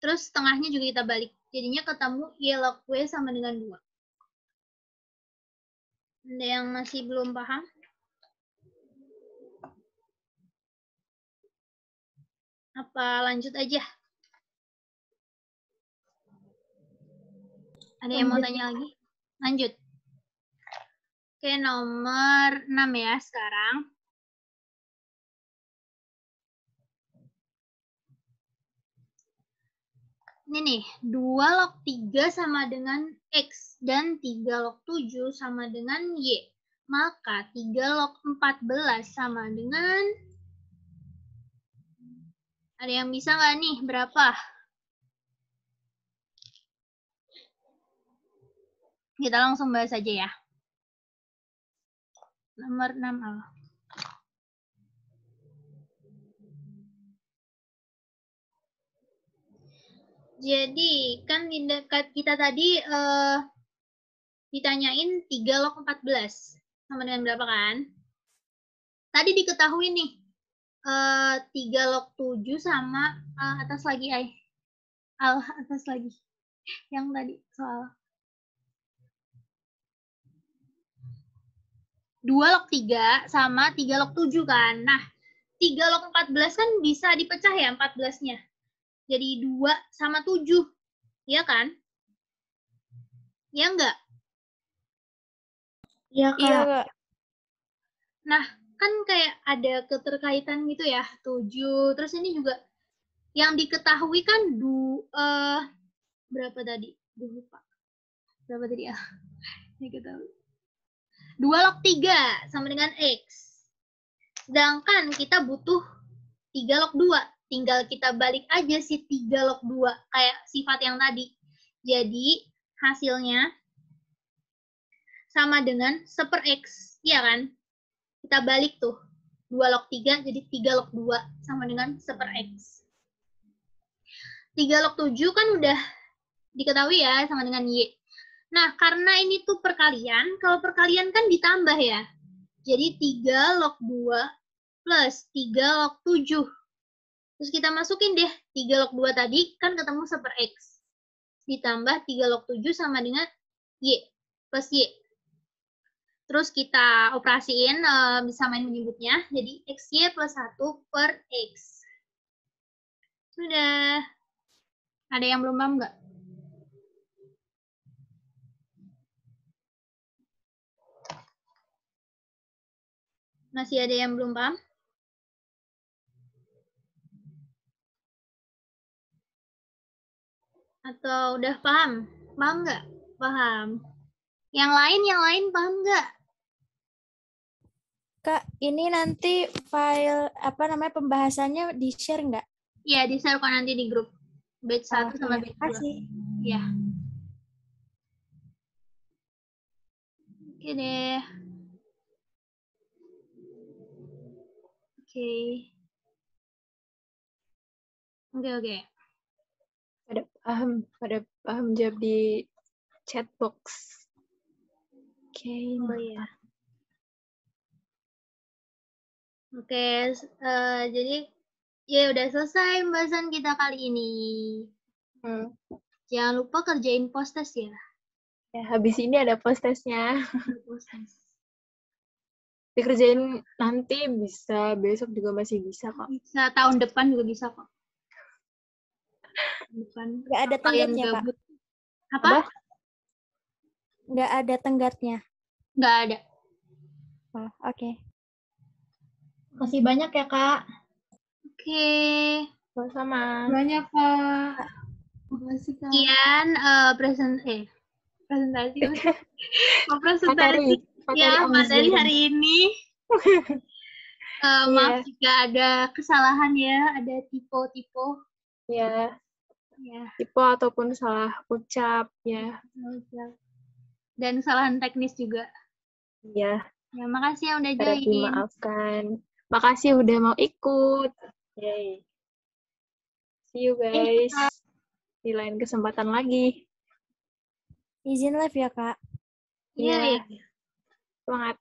Terus setengahnya juga kita balik. Jadinya ketemu Y log W sama dengan 2. Ada yang masih belum paham? Apa lanjut aja? Ada yang mau tanya lagi? Lanjut. Oke, nomor 6 ya sekarang. Ini nih, 2 log 3 sama dengan X dan 3 log 7 sama dengan Y. Maka 3 log 14 sama dengan... Ada yang bisa nggak nih? Berapa? Kita langsung bahas aja ya. Nomor 6 Al. Jadi, kan kita tadi ditanyain 3 log 14. Sama dengan berapa kan? Tadi diketahui nih. 3 log 7 sama atas lagi Al, atas lagi. Yang tadi soal 2 log 3 sama 3 log 7 kan. Nah, 3 log 14 kan bisa dipecah ya 14-nya. Jadi 2 sama 7. Iya kan? Iya enggak? Iya, Kak. Iya, Kak. Nah, kan kayak ada keterkaitan gitu ya. 7. Terus ini juga yang diketahui kan berapa tadi? Lupa. Berapa tadi ya? Diketahui. 2 log 3 sama dengan X. Sedangkan kita butuh 3 log 2. Tinggal kita balik aja si 3 log 2. Kayak sifat yang tadi. Jadi hasilnya sama dengan 1/X. Iya kan? Kita balik tuh. 2 log 3 jadi 3 log 2 sama dengan 1/X. 3 log 7 kan udah diketahui ya sama dengan Y. Nah, karena ini tuh perkalian, kalau perkalian kan ditambah ya. Jadi 3 log 2 plus 3 log 7. Terus kita masukin deh 3 log 2 tadi, kan ketemu 1/X. Ditambah 3 log 7 sama dengan Y, plus Y. Terus kita operasiin, bisa main menyebutnya. Jadi XY plus 1 per X. Sudah. Ada yang belum paham nggak? Masih ada yang belum paham? Atau udah paham? Paham nggak? Paham. Yang lain paham nggak? Kak, ini nanti file pembahasannya di-share nggak? Iya, di-share kok nanti di grup. Batch 1 sama batch 2. Kasih. Ya. Oke deh. Oke. Oke. Pada paham jawab di chat box. Oke. Oh iya. Oke, jadi ya udah selesai pembahasan kita kali ini. Jangan lupa kerjain post-test ya. Ya, habis ini ada post-testnya. Post-test. Dikerjain nanti bisa, besok juga masih bisa kok. Bisa, tahun depan juga bisa kok. Depan. Nggak ada tenggatnya, Kak. Apa? Nggak ada tenggatnya. Nggak ada. Oh, oke. Makasih banyak ya, Kak. Oke. Sama-sama. Banyak, Kak. Makasih, Kak. Sekian presentasi. Presentasi. Ya, materi hari ini. Maaf jika ada kesalahan ya, ada tipe-tipe. Ya. Ya. Tipe ataupun salah ucap ya. Dan kesalahan teknis juga. Iya. Ya, makasih yang udah Harap join. dimaafkan. Makasih udah mau ikut. Yay. See you guys. Di lain kesempatan lagi. Izin live ya, Kak. Iya. Semangat.